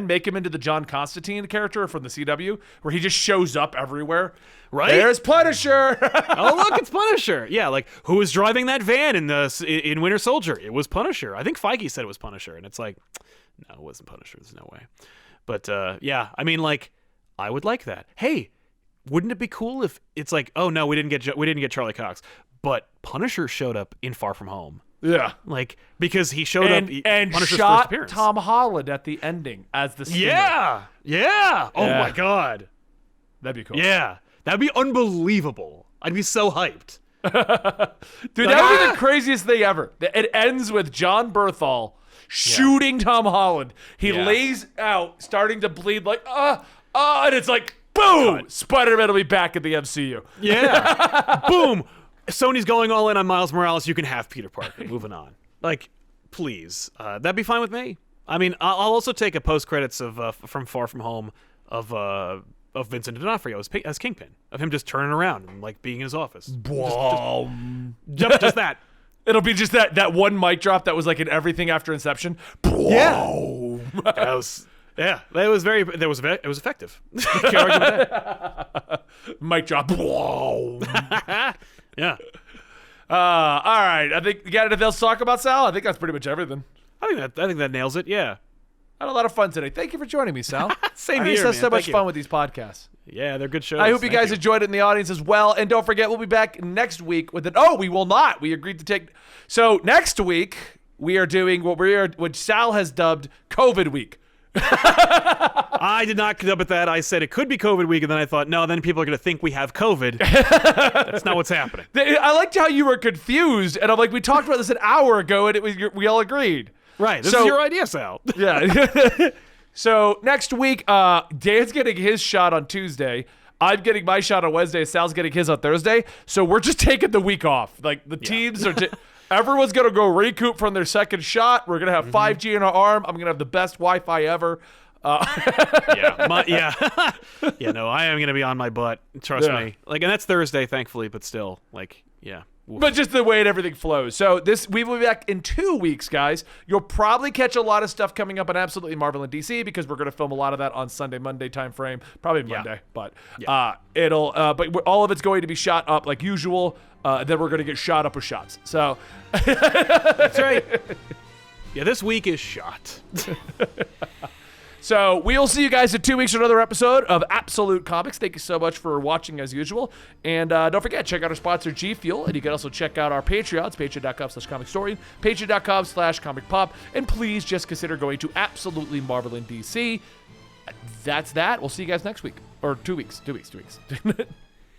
make him into the John Constantine character from the CW, where he just shows up everywhere. Right? There's Punisher. Oh, look, it's Punisher. Yeah, like, who was driving that van in Winter Soldier? It was Punisher. I think Feige said it was Punisher, and it's like, no, it wasn't Punisher. There's no way. But yeah, I mean, like, I would like that. Hey, wouldn't it be cool if it's like, oh no, we didn't get Charlie Cox, but Punisher showed up in Far From Home. Yeah, like, because he showed up and Punisher's shot first appearance. Tom Holland at the ending as the Stinger. Yeah. Oh my god, that'd be cool. Yeah, that'd be unbelievable. I'd be so hyped. Dude, that would be the craziest thing ever. It ends with Jon Bernthal shooting Tom Holland. He lays out, starting to bleed, like and it's like boom, Spider-Man will be back in the MCU. Yeah, boom. Sony's going all in on Miles Morales. You can have Peter Parker. Moving on. Like, please. That'd be fine with me. I mean, I'll also take a post-credits of from Far From Home of Vincent D'Onofrio as Kingpin. Of him just turning around and, like, being in his office. Just that. It'll be just that one mic drop that was, like, in everything after Inception. Yeah. It was effective. Can't argue with that. Mic drop. Yeah. All right. I think you got anything else to talk about, Sal? I think that's pretty much everything. I think that nails it. Yeah. I had a lot of fun today. Thank you for joining me, Sal. Same I here, just man. had so much Thank fun you. with these podcasts. Yeah, they're good shows. I hope you guys enjoyed it in the audience as well. And don't forget, we'll be back next week with we will not. We agreed to take. So next week we are doing what Sal has dubbed COVID week. I did not dub it that. I said it could be COVID week, and then I thought, no, then people are going to think we have COVID. That's not what's happening. I liked how you were confused, and I'm like, we talked about this an hour ago, and we all agreed. Right. This is your idea, Sal. Yeah. So next week, Dan's getting his shot on Tuesday. I'm getting my shot on Wednesday. Sal's getting his on Thursday. So we're just taking the week off. Like, the teams are... Everyone's going to go recoup from their second shot. We're going to have 5G in our arm. I'm going to have the best Wi-Fi ever. Yeah, no, I am going to be on my butt. Trust me. Like, and that's Thursday, thankfully, but still, like, yeah. Oof. But just the way everything flows. So we will be back in 2 weeks, guys. You'll probably catch a lot of stuff coming up on Absolutely Marvel and DC because we're going to film a lot of that on Sunday, Monday time frame. Probably Monday, but but all of it's going to be shot up like usual. Then we're going to get shot up with shots. So that's right. Yeah, this week is shot. So we'll see you guys in 2 weeks for another episode of Absolute Comics. Thank you so much for watching as usual. And don't forget, check out our sponsor, G Fuel. And you can also check out our Patreons, patreon.com/comicstorian, patreon.com/comicpop. And please just consider going to Absolutely Marvel and DC. That's that. We'll see you guys next week. Or 2 weeks. 2 weeks.